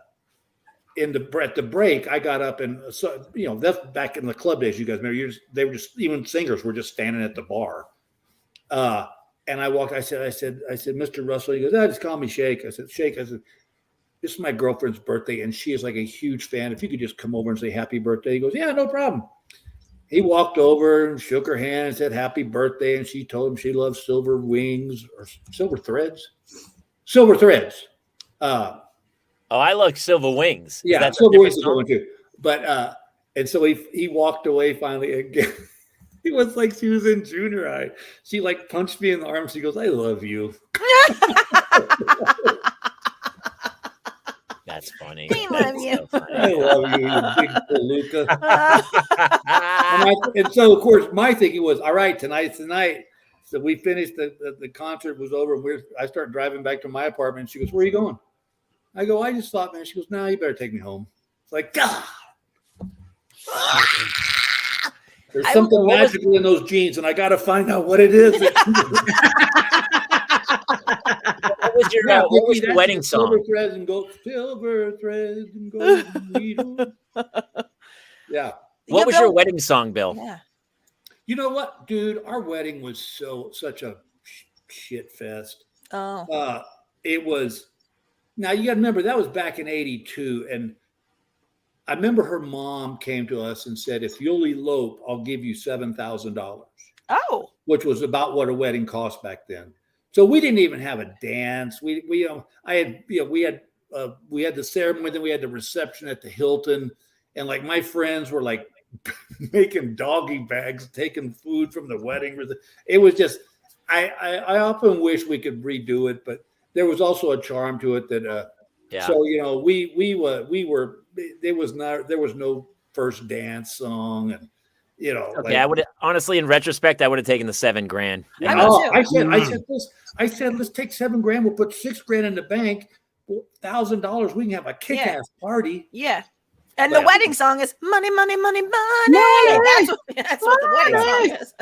the break, I got up and that's back in the club days. You guys remember? They were just, even singers were just standing at the bar. And I walked. I said, Mr. Russell. He goes, just call me Shake. I said, Shake. I said, this is my girlfriend's birthday, and she is like a huge fan. If you could just come over and say happy birthday. He goes, yeah, no problem. He walked over and shook her hand and said happy birthday, and she told him she loves Silver Wings or Silver Threads. Silver Threads. I like Silver Wings. Yeah, Silver Wings is going too. But and so he walked away finally again. It was like she was in junior high. She like punched me in the arm. She goes, I love you. That's funny. We love you. So funny. I love you, you big palooka. And so, of course, my thinking was, all right, tonight's the night. So we finished, the concert was over. I started driving back to my apartment. She goes, where are you going? I go, I just thought, man. She goes, no, you better take me home. It's like, God. There's something magical in those jeans, and I got to find out what it is. What was your wedding song? Silver threads and gold, silver threads and golden needles. Yeah. What was your wedding song, Bill? Yeah. You know what, dude? Our wedding was such a shit fest. Oh. It was. Now you got to remember that was back in '82, and I remember her mom came to us and said, "If you'll elope, I'll give you $7,000." Oh. Which was about what a wedding cost back then. So we didn't even have a dance. We had the ceremony, then we had the reception at the Hilton, and like my friends were like making doggy bags, taking food from the wedding. It was just, I often wish we could redo it, but there was also a charm to it that, yeah. So we were there was no first dance song, and Okay, I would honestly, in retrospect, I would have taken the $7,000. I said, let's take $7,000. We'll put $6,000 in the bank. $1,000. We can have a kick-ass party. Yeah. And the wedding song is money, money, money, money. That's what the wedding song is.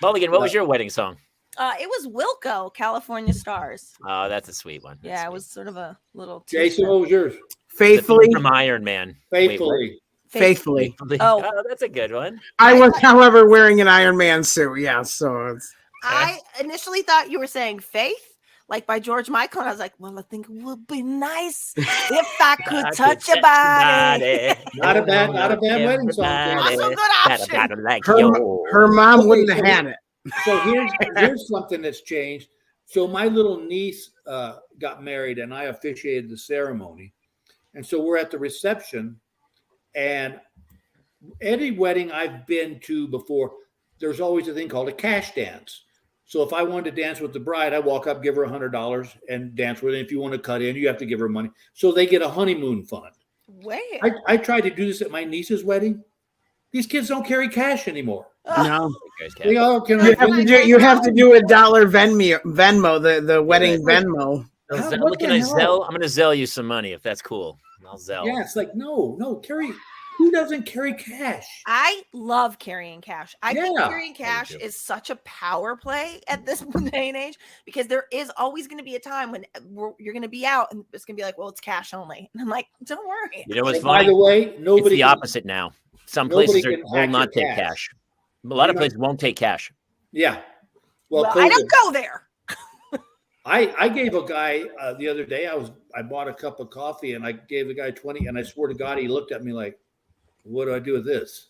Mulligan, what was your wedding song? It was Wilco, California Stars. Oh, that's a sweet one. Yeah, it was sort of a little. Jason, what was yours? Faithfully. From Iron Man. Faithfully. Faithfully. Oh, that's a good one. I was, however, wearing an Iron Man suit. Yeah, so it's. I initially thought you were saying Faith, like by George Michael, and I was like, well, I think it would be nice if I could touch your body. Not a bad wedding song. That's a good option. Her mom wouldn't have had it. So here's something that's changed. So my little niece got married, and I officiated the ceremony, and so we're at the reception. And any wedding I've been to before, there's always a thing called a cash dance. So if I wanted to dance with the bride, I walk up, give her $100 and dance with her. If you want to cut in, you have to give her money. So they get a honeymoon fund. Where? I tried to do this at my niece's wedding. These kids don't carry cash anymore. No. You have to do a dollar Venmo, the wedding Venmo. I'm going to Zelle you some money if that's cool. I'll Zelle. Yeah, it's like, no, carry. Who doesn't carry cash? I love carrying cash. I think carrying cash is such a power play at this day and age, because there is always going to be a time when you're going to be out and it's going to be like, well, it's cash only. And I'm like, don't worry. You know what's funny? By the way, it's the opposite now. Some places will not take cash. A lot of places won't take cash. Yeah. Well, I don't go there. I gave a guy the other day, I bought a cup of coffee and I gave the guy 20, and I swear to God, he looked at me like, what do I do with this?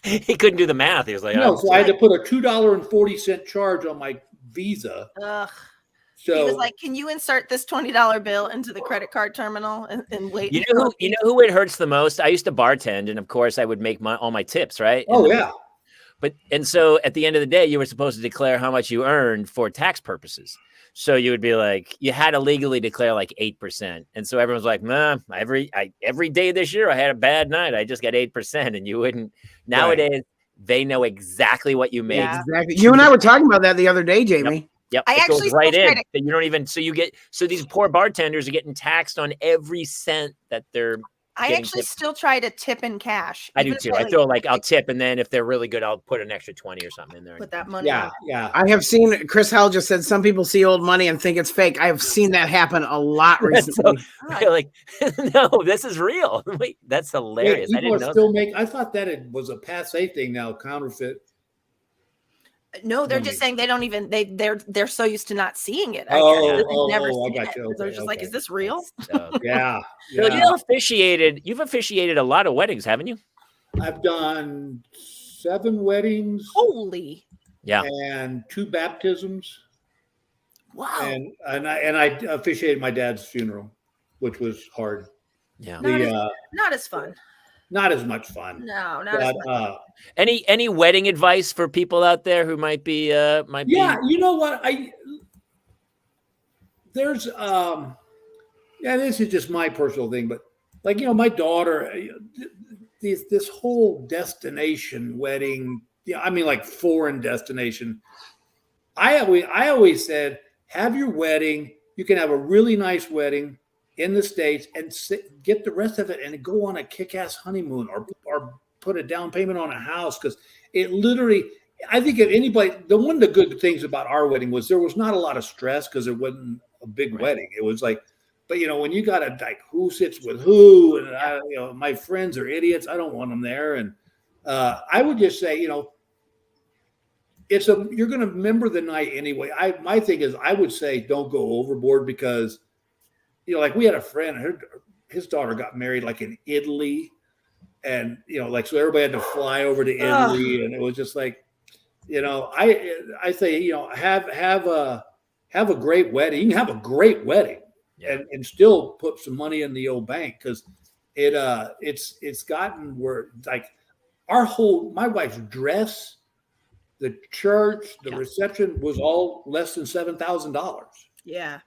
He couldn't do the math. He was like, No, oh, so I had to put a $2.40 charge on my Visa. Ugh. So He was like, "Can you insert this $20 bill into the credit card terminal and wait?" you know who it hurts the most? I used to bartend, and of course, I would make all my tips, right? oh yeah. And so at the end of the day, you were supposed to declare how much you earned for tax purposes. So you would be like, you had to legally declare like 8%. And so everyone's like, nah, every day this year I had a bad night. I just got 8%. And you wouldn't. Nowadays, they know exactly what you made. Yeah. Exactly. You and I were talking about that the other day, Jamie. Yep. I it goes actually right still in. try You don't even, so these poor bartenders are getting taxed on every cent that they're I getting actually tipped. still try to tip in cash. I do even if too. I throw I'll tip, and then if they're really good, I'll put an extra 20 or something in there. put that money. Yeah, in. yeah. I have seen Chris Howell just said some people see old money and think it's fake. I have seen that happen a lot recently. They're like, no, this is real. Wait, that's Yeah, hilarious. I people didn't are know still making. I thought that it was a passé thing now. Counterfeit. No, they're money. just saying they don't even they're so used to not seeing it. Oh, they've never I seen got it. you. So they're Okay, just like, okay. is this real? Yeah, So yeah. you've officiated a lot of weddings, haven't you? I've done 7 weddings Holy Yeah. and 2 baptisms, wow! and I officiated my dad's funeral, which was hard. Yeah. Not as fun. Not as much fun. No, not as But fun. Any wedding advice for people out there who might be yeah, you know what? There's yeah, this is just my personal thing, but like, you know, my daughter, this whole destination wedding, yeah, I mean like foreign destination. I always said, have your wedding. You can have a really nice wedding in the States and get the rest of it and go on a kick-ass honeymoon or put a down payment on a house, because it literally, I think if anybody, one of the good things about our wedding was there was not a lot of stress because it wasn't a big wedding. It was like, but you know, when you got to like who sits with who, and you know, my friends are idiots. I don't want them there. And I would just say, you know, you're going to remember the night anyway. My thing is, I would say don't go overboard, because you know, like we had a friend, his daughter got married like in Italy, and you know, like so everybody had to fly over to Italy, and it was just like, you know, I say, you know, have a great wedding. You can have a great wedding, and still put some money in the old bank, because it's gotten where like my wife's dress, the church, the reception was all less than $7,000. Yeah.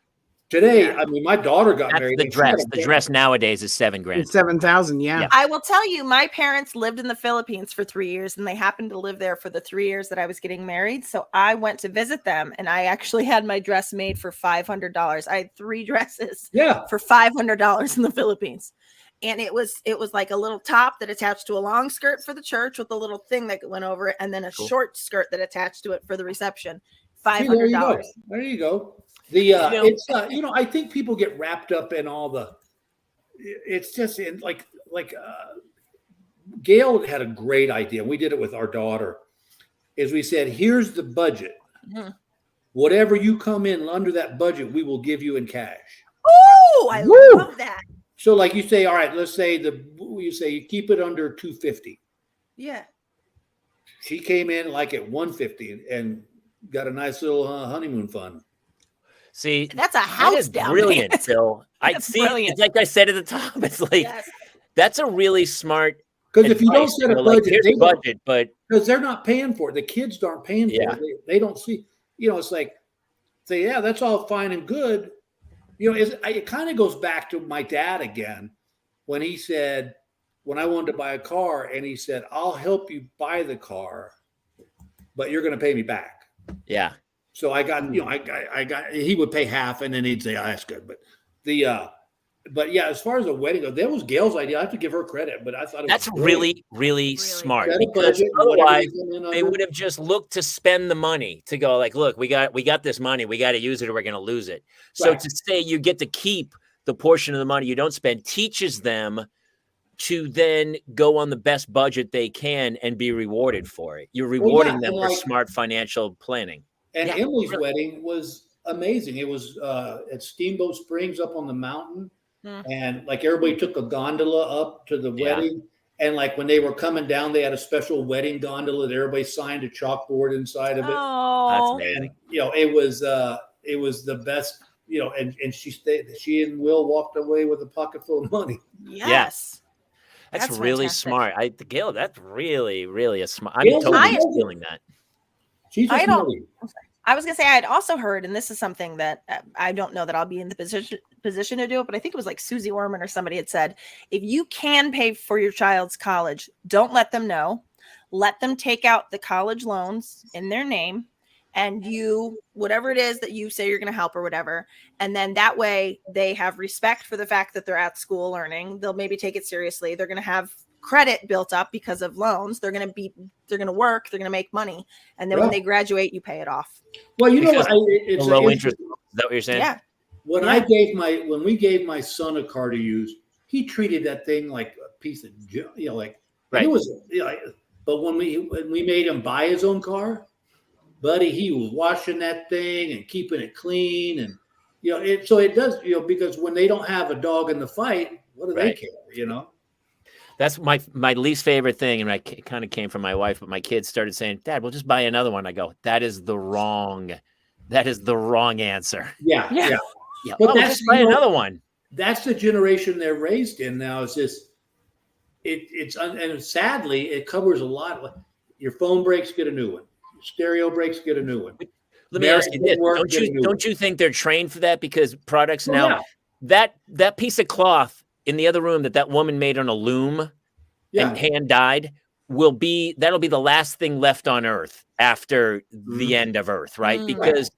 Today, I mean, my daughter got married. The dress nowadays is $7,000. It's 7,000. Yeah. I will tell you, my parents lived in the Philippines for 3 years, and they happened to live there for the 3 years that I was getting married. So I went to visit them, and I actually had my dress made for $500. I had 3 dresses for $500 in the Philippines. And it was like a little top that attached to a long skirt for the church with a little thing that went over it, and then a short skirt that attached to it for the reception. $500. There you go. It's you know, I think people get wrapped up in all the. It's just in like Gail had a great idea, and we did it with our daughter. Is we said, here's the budget. Mm-hmm. Whatever you come in under that budget, we will give you in cash. Oh, I love that. So, like you say, all right, let's say you keep it under $250. Yeah. She came in like at $150 and got a nice little honeymoon fund. See, that's a house down brilliant, there. Phil. Brilliant. It's like I said at the top. It's like that's a really smart. Because if you don't set a budget, because they're not paying for it, the kids aren't paying for it. They don't see. You know, it's like say, yeah, that's all fine and good. You know, it kind of goes back to my dad again when he said, when I wanted to buy a car, and he said, I'll help you buy the car, but you're going to pay me back. Yeah. So I got, you know, he would pay half, and then he'd say, oh, that's good. But but yeah, as far as a wedding goes, that was Gail's idea. I have to give her credit, but I thought that's really, really smart, because otherwise they would have just looked to spend the money to go like, look, we got this money, we got to use it or we're going to lose it. So to say you get to keep the portion of the money you don't spend teaches them to then go on the best budget they can and be rewarded for it. You're rewarding them for smart financial planning. And Emily's wedding was amazing. It was at Steamboat Springs up on the mountain. And like everybody took a gondola up to the wedding, And like when they were coming down, they had a special wedding gondola that everybody signed a chalkboard inside of it. That's Oh, amazing. And it was the best. And she stayed. She and Will walked away with a pocket full of money. yes. That's That's really fantastic. smart. Gail, that's really, really a smart. I'm Gail's totally amazing. stealing that. She's a I don't- smarty. I was gonna say I had also heard, and this is something that I don't know that I'll be in the position to do it, but I think it was like Susie Orman or somebody had said, if you can pay for your child's college, don't let them know. Let them take out the college loans in their name, and you, whatever it is that you say you're going to help or whatever, and then that way they have respect for the fact that they're at school learning. They'll maybe take it seriously. They're going to have credit built up because of loans. They're going to work, they're going to make money, and then when they graduate, you pay it off. Well, Because it's The low interest. Is that what you're saying? Yeah. When we gave my son a car to use, he treated that thing like a piece of like Right. it was. But when we made him buy his own car, buddy, he was washing that thing and keeping it clean, and so it does. Because when they don't have a dog in the fight, what do they care? That's my least favorite thing, and it kind of came from my wife. But my kids started saying, "Dad, we'll just buy another one." I go, "That is the wrong answer." Yeah. But just buy another one. That's the generation they're raised in now. It's just and sadly it covers a lot. Your phone breaks, get a new one. Your stereo breaks, get a new one. Let me ask you this: Don't you think they're trained for that? Because products now, that piece of cloth in the other room that woman made on a loom and hand dyed that'll be the last thing left on Earth after the end of Earth, right? Because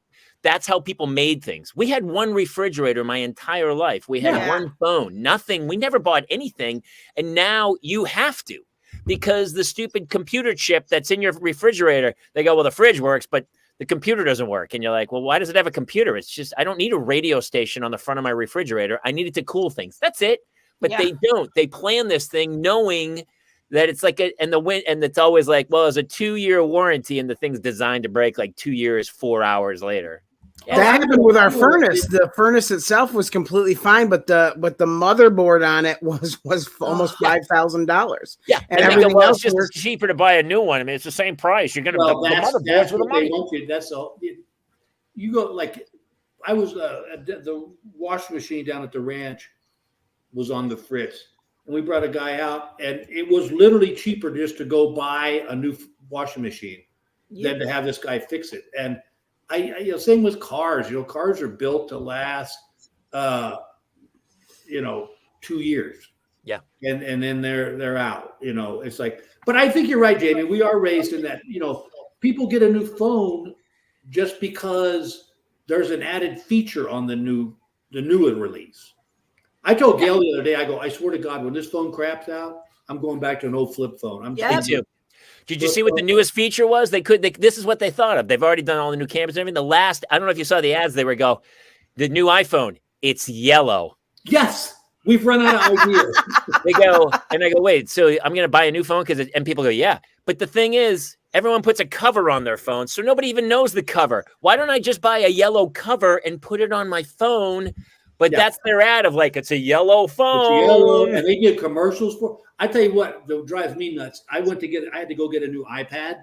that's how people made things. We had one refrigerator my entire life. We had one phone, nothing. We never bought anything. And now you have to, because the stupid computer chip that's in your refrigerator, they go, well, the fridge works, but the computer doesn't work. And you're like, well, why does it have a computer? It's just, I don't need a radio station on the front of my refrigerator. I need it to cool things. That's it. But they don't. They plan this thing knowing that it's like and it's always like, well, it's a 2-year warranty, and the thing's designed to break like 2 years, 4 hours later. That happened with our furnace. The furnace itself was completely fine, but the motherboard on it was almost $5,000. Yeah, and they everything go, well, else it's just worked. cheaper to buy a new one. I mean, it's the same price. You're gonna the motherboards with the money. That's all. You go like I was the washing machine down at the ranch was on the fritz, and we brought a guy out, and it was literally cheaper just to go buy a new washing machine than to have this guy fix it. And same with cars. Cars are built to last 2 years. Yeah. And then they're out. It's like, but I think you're right, Jamie. We are raised in that, people get a new phone just because there's an added feature on the new release. I told Gail the other day, I swear to God, when this phone craps out, I'm going back to an old flip phone. Me too. Did you see what the newest feature was? This is what they thought of. They've already done all the new cameras and everything. I don't know if you saw the ads. They were the new iPhone, it's yellow. Yes. We've run out of ideas. They go, and I go, wait, so I'm going to buy a new phone? And people go, yeah. But the thing is, everyone puts a cover on their phone, so nobody even knows the cover. Why don't I just buy a yellow cover and put it on my phone? But that's their ad of it's a yellow phone. It's yellow, and they get commercials for. I tell you what, that drives me nuts. I had to go get a new iPad,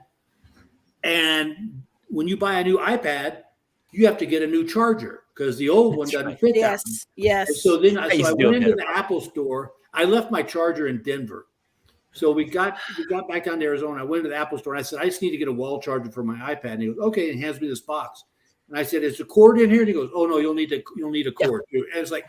and when you buy a new iPad, you have to get a new charger because the old one doesn't fit. Yes. And so then I went into the Apple store. I left my charger in Denver, so we got back down to Arizona. I went to the Apple store and I said, I just need to get a wall charger for my iPad. And he goes, okay, and he hands me this box. And I said, is the cord in here? And he goes, oh no, you'll need a cord. Yeah. And it's like,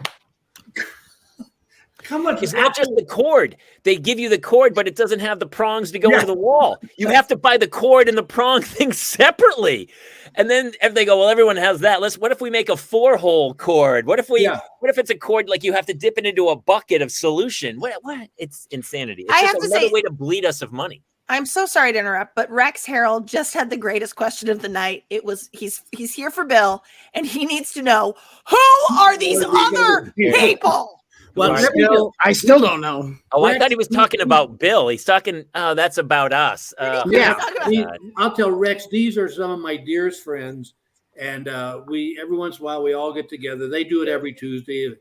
how much? It's not just the cord. They give you the cord, but it doesn't have the prongs to go into the wall. You have to buy the cord and the prong thing separately. And then they go, well, everyone has that. What if we make a 4-hole cord? What if it's a cord you have to dip it into a bucket of solution? What? It's insanity. It's just another way to bleed us of money. I'm so sorry to interrupt, but Rex Harold just had the greatest question of the night. It was he's here for Bill, and he needs to know, who are these other people? Well, I still don't know. Oh, Rex, I thought he was talking about Bill. He's talking. Oh, that's about us. I'll tell Rex. These are some of my dearest friends, and we every once in a while we all get together. They do it every Tuesday.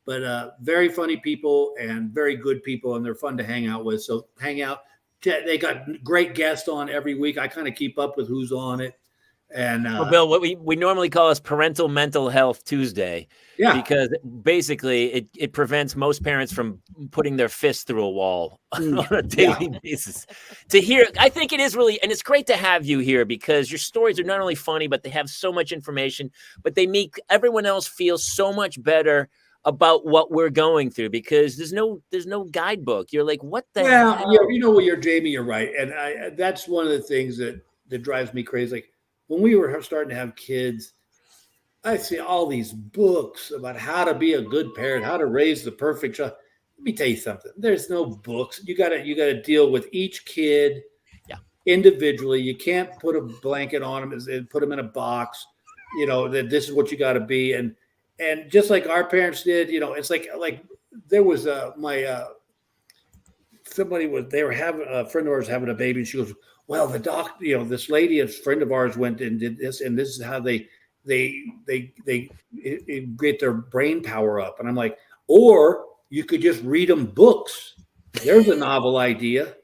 but very funny people and very good people, and they're fun to hang out with. So hang out. They got great guests on every week. I kind of keep up with who's on it. And well, Bill, what we normally call is Parental Mental Health Tuesday, because basically it prevents most parents from putting their fist through a wall on a daily basis. To hear, I think it is really, and it's great to have you here because your stories are not only funny, but they have so much information, but they make everyone else feel so much better about what we're going through, because there's no guidebook. You're like, what the hell? You know what, you're Jamie, you're right. And that's one of the things that drives me crazy. Like, when we were starting to have kids, I see all these books about how to be a good parent, how to raise the perfect child. Let me tell you something. There's no books. You gotta deal with each kid individually. You can't put a blanket on them and put them in a box, you know, that this is what you got to be. And just like our parents did, you know, it's like there was somebody they were having a friend of ours having a baby, and she goes, well, the doctor, you know, this lady, a friend of ours went and did this, and this is how they get their brain power up. And I'm like, or you could just read them books. There's a novel idea.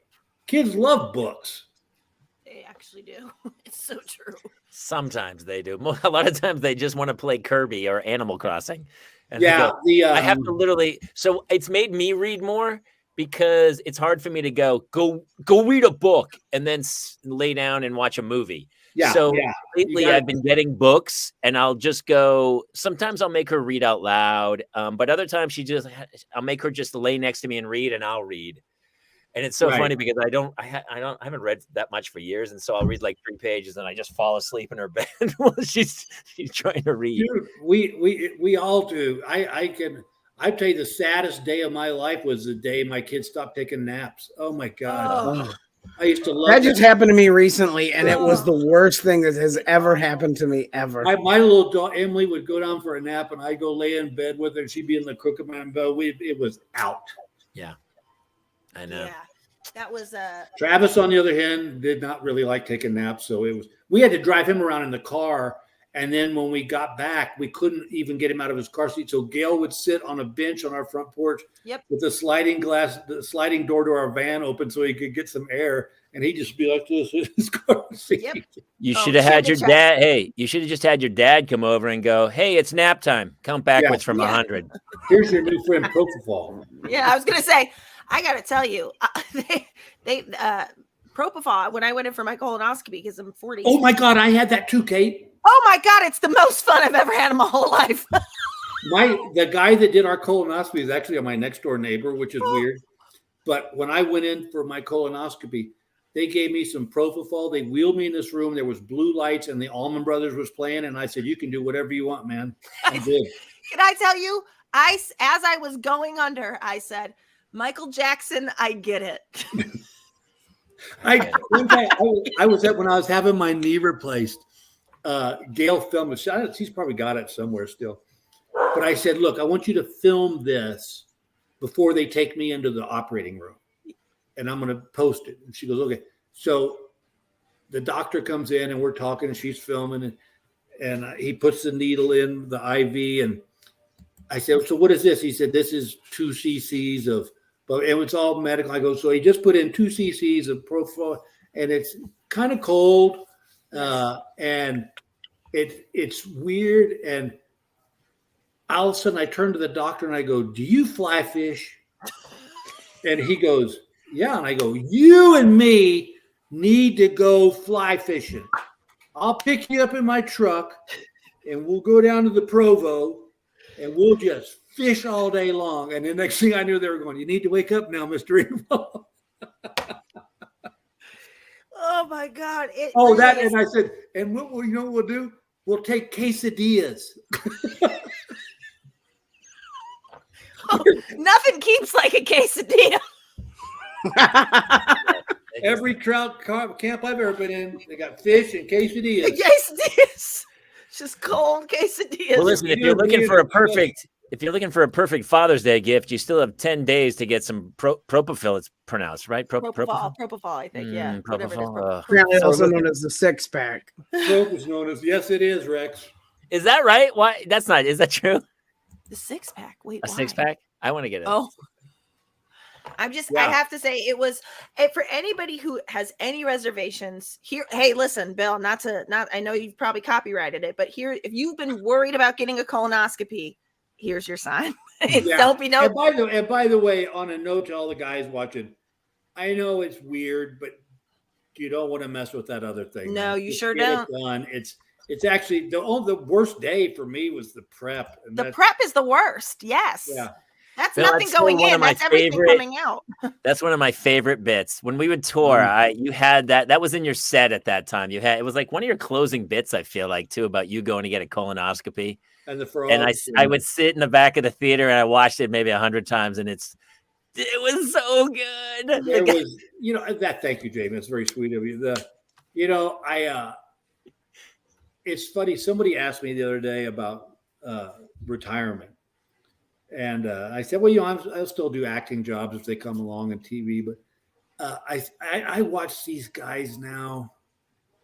Kids love books. They actually do. It's so true. Sometimes they do. A lot of times they just want to play Kirby or Animal Crossing. And I have to literally. So it's made me read more, because it's hard for me to go read a book and then lay down and watch a movie. Lately I've been getting books, and I'll just go. Sometimes I'll make her read out loud, but other times I'll make her just lay next to me and read, and I'll read. And it's so funny because I haven't read that much for years, and so I'll read like 3 pages and I just fall asleep in her bed while she's trying to read. Dude, we all do. I'd tell you the saddest day of my life was the day my kids stopped taking naps. Oh my God. I used to love that. Just happened to me recently, and it was the worst thing that has ever happened to me ever. My little dog, Emily, would go down for a nap, and I'd go lay in bed with her, and she'd be in the crook of my bed. It was out. Yeah, I know. Yeah, that was Travis, on the other hand, did not really like taking naps, so we had to drive him around in the car. And then when we got back, we couldn't even get him out of his car seat. So Gail would sit on a bench on our front porch with the sliding door to our van open so he could get some air. And he'd just be like this in his car seat. Yep. You should have had your dad. Hey, you should have just had your dad come over and go, hey, it's nap time. Count backwards from 100. Here's your new friend, Propofol. Yeah, I was going to say, I got to tell you, they Propofol, when I went in for my colonoscopy, because I'm 40. Oh my God, I had that too, Kate. Oh my God, it's the most fun I've ever had in my whole life. The guy that did our colonoscopy is actually my next door neighbor, which is weird. But when I went in for my colonoscopy, they gave me some Propofol. They wheeled me in this room. There was blue lights, and the Allman Brothers was playing. And I said, you can do whatever you want, man. I did. Can I tell you, as I was going under, I said, Michael Jackson, I get it. One day I was when I was having my knee replaced. Gail filmed it. She's probably got it somewhere still. But I said, look, I want you to film this before they take me into the operating room. And I'm going to post it. And she goes, okay. So the doctor comes in and we're talking and she's filming and he puts the needle in the IV. And I said, so what is this? He said, this is 2 cc's of, but it was all medical. I go, so he just put in 2 cc's of Propofol and it's kind of cold. And it's weird. And all of a sudden I turn to the doctor and I go, do you fly fish? And he goes, yeah. And I go, you and me need to go fly fishing. I'll pick you up in my truck and we'll go down to the Provo and we'll just fish all day long. And the next thing I knew, they were going, you need to wake up now, Mr. Engvall. Oh my God. And I said, and what you know what we'll do? We'll take quesadillas. Nothing keeps like a quesadilla. Every trout camp I've ever been in, they got fish and quesadillas. Quesadillas. Just cold quesadillas. Well, listen, if you're looking for a perfect Father's Day gift, you still have 10 days to get some Propofol. It's pronounced, right? Propofol, I think. Yeah. Propofol. Apparently also known as the 6-pack. Prop is known as, yes, it is, Rex. Is that right? Why? Is that true? The 6-pack. Wait, A why? 6-pack? I want to get it. Oh, I Yeah. have to say it was for anybody who has any reservations here. Hey, listen, Bill, I know you've probably copyrighted it, but here, if you've been worried about getting a colonoscopy, here's your sign. Don't be no. And by the way, on a note to all the guys watching, I know it's weird, but you don't want to mess with that other thing. No, man. you Just sure get don't. it done. It's actually the worst day for me was the prep. And The prep is the worst. Yes. Yeah. That's Bill, nothing that's still going one of in. my That's everything favorite- coming out. That's one of my favorite bits. When we would tour, you had that was in your set at that time. It was like one of your closing bits, I feel like, too, about you going to get a colonoscopy. And the frogs. And I would sit in the back of the theater and I watched it maybe 100 times, and it was so good. There was, thank you, Jamie. It's very sweet of you. It's funny. Somebody asked me the other day about retirement. And I said, well, I'll still do acting jobs if they come along on TV. But I watch these guys now,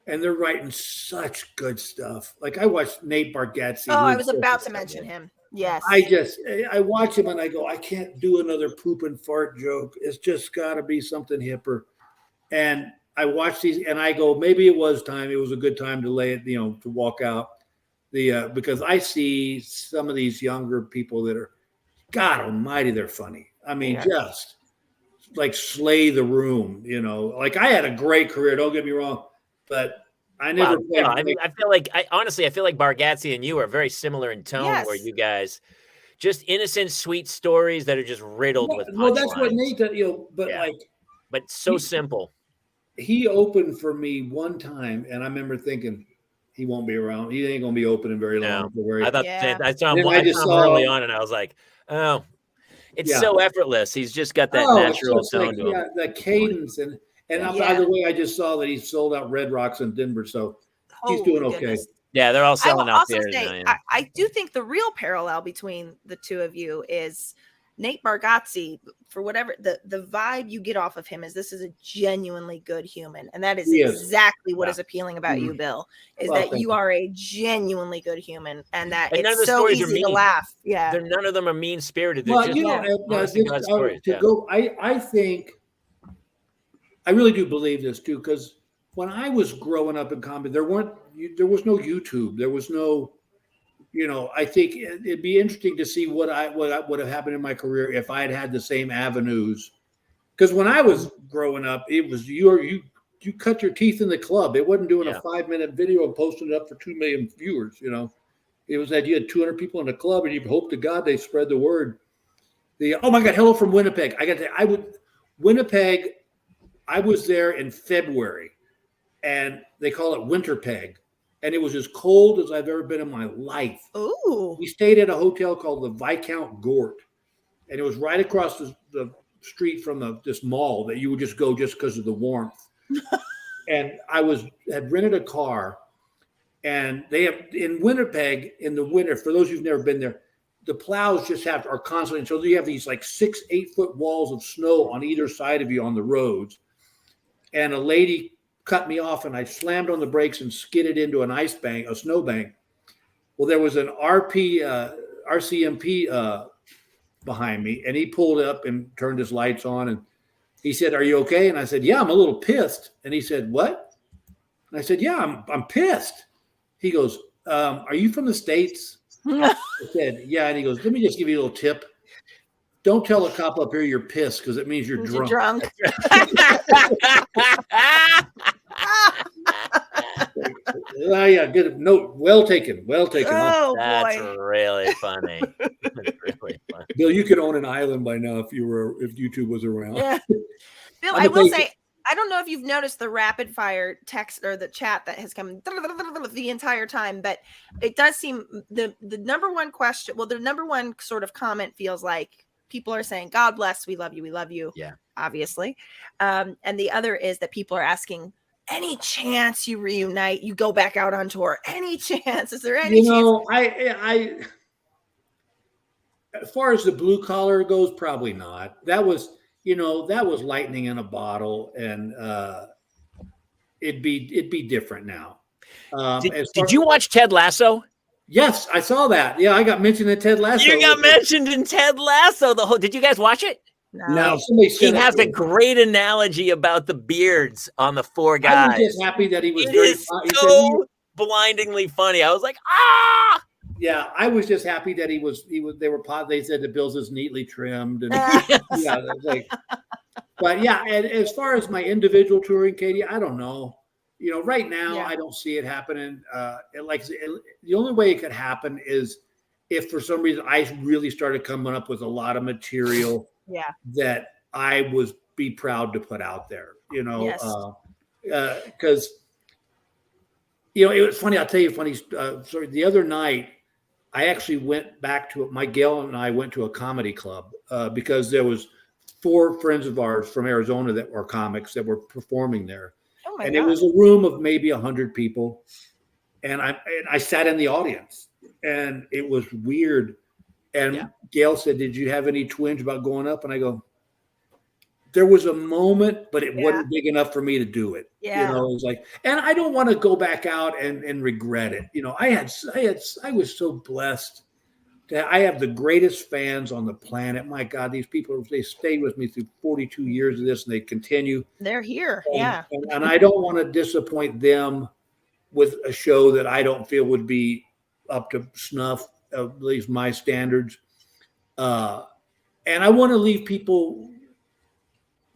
and they're writing such good stuff. Like I watched Nate Bargatze. Oh, I was about to mention him. Yes. I watch him and I go, I can't do another poop and fart joke. It's just got to be something hipper. And I watch these and I go, maybe it was time. It was a good time to lay it, to walk out. Because I see some of these younger people that are, God almighty, they're funny. I mean, just like slay the room, Like I had a great career, don't get me wrong, but I never played. No, I mean, I feel like Bargatze and you are very similar in tone, where you guys just innocent, sweet stories that are just riddled with punchlines. Well, that's what Nate does, but so simple. He opened for me one time, and I remember thinking, he won't be around. He ain't gonna be opening very long. I thought I saw him early on, and I was like, oh, it's so effortless. He's just got that natural tone to him. The cadence and by the way, I just saw that he sold out Red Rocks in Denver, so he's doing okay. Goodness. Yeah, they're all selling out there. I do think the real parallel between the two of you is Nate Bargatze. For whatever the vibe you get off of him is, this is a genuinely good human, and that is exactly what is appealing about you, Bill. Is that you are a genuinely good human, and that it's so easy to laugh. Yeah, none of them are mean spirited. Well, I think I really do believe this too, because when I was growing up in comedy, there was no YouTube, there was no. I think it'd be interesting to see what would have happened in my career if I had had the same avenues. Because when I was growing up, it was you cut your teeth in the club. It wasn't doing a 5-minute video and posting it up for 2 million viewers. It was that you had 200 people in the club, and you hope to God they spread the word. Oh my God, hello from Winnipeg. Winnipeg. I was there in February, and they call it Winterpeg. And it was as cold as I've ever been in my life. Ooh. We stayed at a hotel called the Viscount Gort. And it was right across the street from this mall that you would just go just because of the warmth. And I had rented a car. And they have in Winnipeg in the winter, for those who've never been there, the plows just are constantly. So you have these like 6-8 foot walls of snow on either side of you on the roads. And a lady cut me off, and I slammed on the brakes and skidded into an ice bank, a snow bank. Well, there was an RCMP behind me, and he pulled up and turned his lights on, and he said, "Are you okay?" And I said, "Yeah, I'm a little pissed." And he said, "What?" And I said, "Yeah, I'm pissed." He goes, "Are you from the States?" I said, "Yeah." And he goes, "Let me just give you a little tip. Don't tell a cop up here you're pissed, because it means you're drunk." Yeah, good. No, well taken. Oh, that's boy. really funny. Really funny. Bill, you could own an island by now if YouTube was around. Yeah. Bill, I will say, I don't know if you've noticed the rapid fire text or the chat that has come the entire time, but it does seem the number one question, the number one sort of comment feels like people are saying, "God bless, we love you." Yeah, obviously. And the other is that people are asking, any chance you reunite, you go back out on tour? Any chance? Is there any chance? I as far as the blue collar goes, probably not. That was lightning in a bottle, and it'd be different now. Did you watch Ted Lasso? Yes, I saw that. Yeah, I got mentioned in Ted Lasso. You got mentioned in Ted Lasso. Did you guys watch it? No. Somebody He sent it has to a me. great analogy about the beards on the four I guys. was just happy that he was It very. is He said, so blindingly funny. I was like, ah! yeah, I was just happy that he was. They were. They said the Bills is neatly trimmed, and Yes. yeah, like. But yeah, and as far as my individual touring, Katie, I don't know. Right now Yeah. I don't see it happening. The only way it could happen is if for some reason I really started coming up with a lot of material Yeah. that I would be proud to put out there. Yes. Because it was funny. I'll tell you a funny story. The other night, I actually went back to my Gail and I went to a comedy club because there was 4 friends of ours from Arizona that were comics that were performing there. Oh my And God. it was a room of maybe 100 people. And I sat in the audience and it was weird. And Gail said, "Did you have any twinge about going up?" And I go, there was a moment, but it wasn't big enough for me to do it. Yeah. It was like, and I don't want to go back out and regret it. I was so blessed that I have the greatest fans on the planet. My God, these people, they stayed with me through 42 years of this and they continue. They're here. And I don't want to disappoint them with a show that I don't feel would be up to snuff, at least my standards. And I want to leave people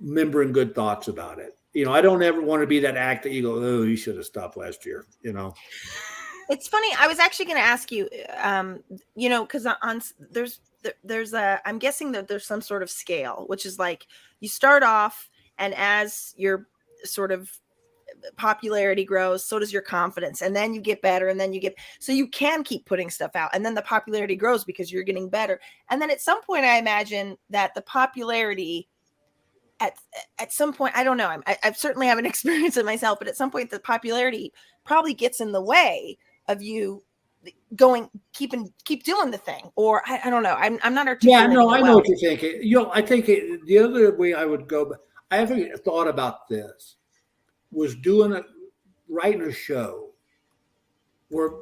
remembering good thoughts about it. I don't ever want to be that act that you go, "Oh, you should have stopped last year." It's funny. I was actually going to ask you, because I'm guessing that there's some sort of scale, which is like you start off, and as your sort of popularity grows, so does your confidence, and then you get better, and then so you can keep putting stuff out, and then the popularity grows because you're getting better, and then at some point, I imagine that the popularity. At some point, I don't know. I certainly haven't experienced it myself, but at some point, the popularity probably gets in the way of you keep doing the thing, or I don't know. I'm not articulating. Yeah, no, I know well. what you're thinking. I think the other way I would go, but I haven't thought about this, was writing a show where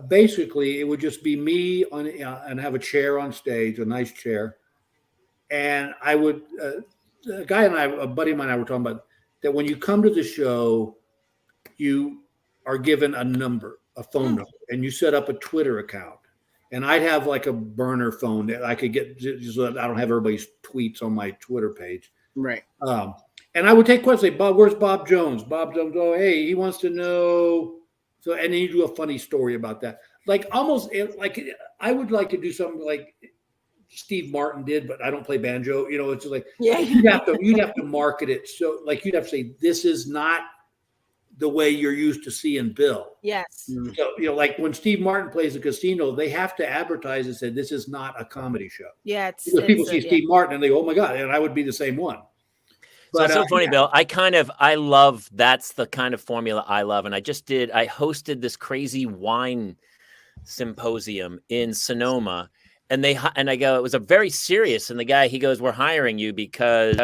basically it would just be me and have a chair on stage, a nice chair, and I would. A guy and a buddy of mine and I were talking about that when you come to the show, you are given a number, a phone number, and you set up a Twitter account. And I'd have like a burner phone that I could get just so that I don't have everybody's tweets on my Twitter page. Right. And I would take questions like, "Bob, where's Bob Jones?" Bob Jones, "Oh, hey, he wants to know." So, and then you do a funny story about that. Like almost like I would like to do something like Steve Martin did, but I don't play banjo. It's just like you'd have to market it. So like you'd have to say, this is not the way you're used to seeing Bill. Yes. So, like when Steve Martin plays a casino, they have to advertise and say, this is not a comedy show. Yeah. Because people see Steve Martin and they go, "Oh my God." And I would be the same one. But so funny, Bill. I love, that's the kind of formula I love. And I hosted this crazy wine symposium in Sonoma. And I go, it was a very serious. And the guy, he goes, "We're hiring you because."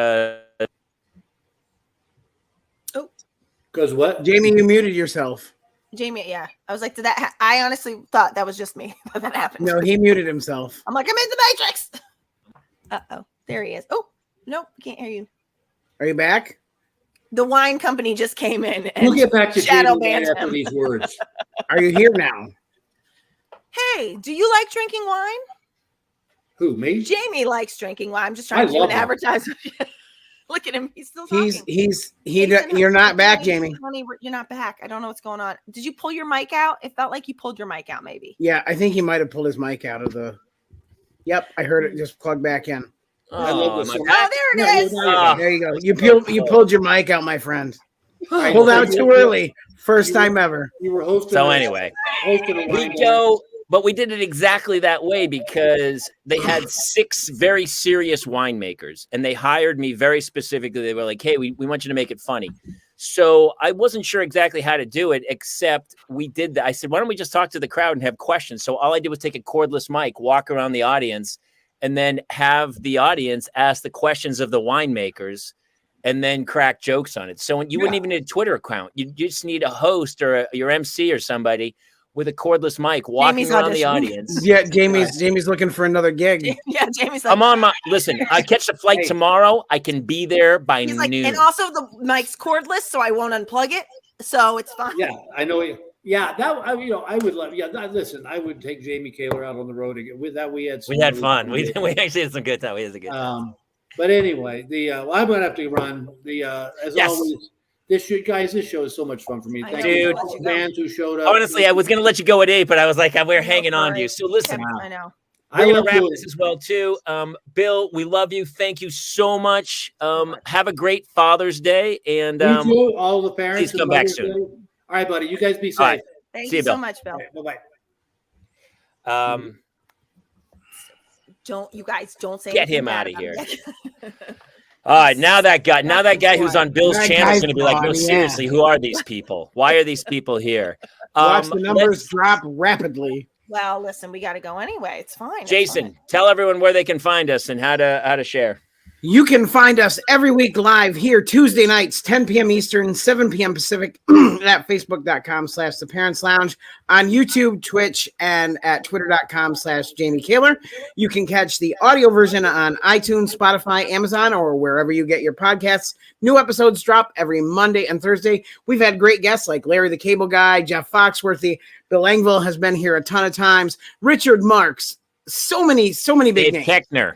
Because what? Jamie, you muted yourself. Jamie, yeah. I was like, I honestly thought that was just me that happened. No, he muted himself. I'm like, I'm in the Matrix. Uh-oh. There he is. Oh, nope. Can't hear you. Are you back? The wine company just came in and we'll get back to shadow Jamie banned after him. these words. Are you here now? Hey, do you like drinking wine? Who, me? Jamie likes drinking wine. I'm just trying to do an advertisement. Look at him. He's still talking. You're not back, Jamie. Honey, you're not back. I don't know what's going on. Did you pull your mic out? It felt like you pulled your mic out, maybe. Yeah, I think he might have pulled his mic out of the. Yep, I heard it just plug back in. Oh, there it is. There you go. You pulled your mic out, my friend. Pulled out too early. First time ever. You were hosting. So anyway, we did it exactly that way because they had 6 very serious winemakers and they hired me very specifically. They were like, "Hey, we want you to make it funny." So I wasn't sure exactly how to do it, except we did that. I said, "Why don't we just talk to the crowd and have questions?" So all I did was take a cordless mic, walk around the audience, and then have the audience ask the questions of the winemakers and then crack jokes on it. So you wouldn't even need a Twitter account. You just need a host or your MC or somebody with a cordless mic walking Jamie's around the auditioning. audience. Yeah, Jamie's looking for another gig. Yeah, Jamie's like, I'm on my listen. I catch the flight Hey. tomorrow. I can be there by he's like, noon. and also the mic's cordless, so I won't unplug it, so it's fine. Yeah, I know. Yeah, I would love. Yeah, listen, I would take Jamie Kaler out on the road again. With that, we had fun. We actually had some good time. We had a good time. But anyway, I'm gonna have to run. As Yes. always, this show is so much fun for me. I Thank know, you dude. to all the fans who showed up. Honestly, I was gonna let you go at 8, but I was like, we're hanging on to you. So listen, I know. we're gonna love wrap doing this as well too. Bill, we love you. Thank you so much. Have a great Father's Day, and You too, all the parents. please come back soon. All right, buddy. You guys be safe. All right. Thank See you you, so Bill. much, Bill. Bye bye. You guys don't say Get anything him bad outta about here. me. All right, now that guy who's on Bill's That channel is guy's going to be like, no, gone, yeah. seriously, who are these people? Why are these people here? Watch the numbers let's- drop rapidly. Well, listen, we got to go anyway. It's fine. it's Jason, fine. tell everyone where they can find us and how to share. You can find us every week live here Tuesday nights, 10 p.m. Eastern, 7 p.m. Pacific at facebook.com/The Parents Lounge, on YouTube, Twitch, and at twitter.com/Jamie Kaler. You can catch the audio version on iTunes, Spotify, Amazon, or wherever you get your podcasts. New episodes drop every Monday and Thursday. We've had great guests like Larry the Cable Guy, Jeff Foxworthy, Bill Engvall has been here a ton of times, Richard Marks, so many big Dave names. Keckner.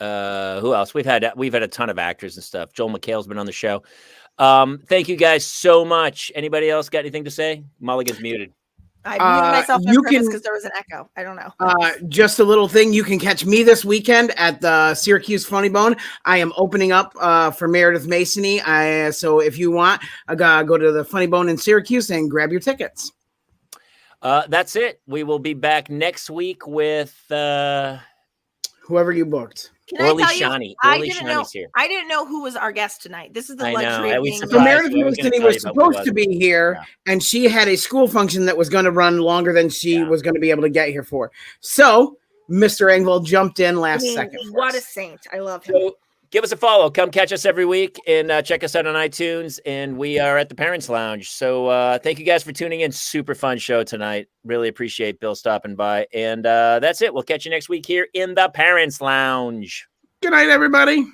Who else? We've had a ton of actors and stuff. Joel McHale's been on the show. Thank you guys so much. Anybody else got anything to say? Mulligan's muted. I muted myself you on purpose can- because there was an echo. I don't know. Just a little thing. You can catch me this weekend at the Syracuse Funny Bone. I am opening up for Meredith Masony. So if you want, go to the Funny Bone in Syracuse and grab your tickets. That's it. We will be back next week with Whoever you booked. Can I Orly tell you? Shani. I Orly didn't know. Shani's here. I didn't know who was our guest tonight. This is the I know, luxury I of was being. So surprised. Meredith I was gonna Masony tell was you about what it supposed to was. be here, and she had a school function that was going to run longer than she was going to be able to get here for. So Mr. Engvall jumped in last second. for What a us. saint! I love him. So give us a follow. Come catch us every week and check us out on iTunes. And we are at the Parents Lounge. So thank you guys for tuning in. Super fun show tonight. Really appreciate Bill stopping by. And that's it. We'll catch you next week here in the Parents Lounge. Good night, everybody.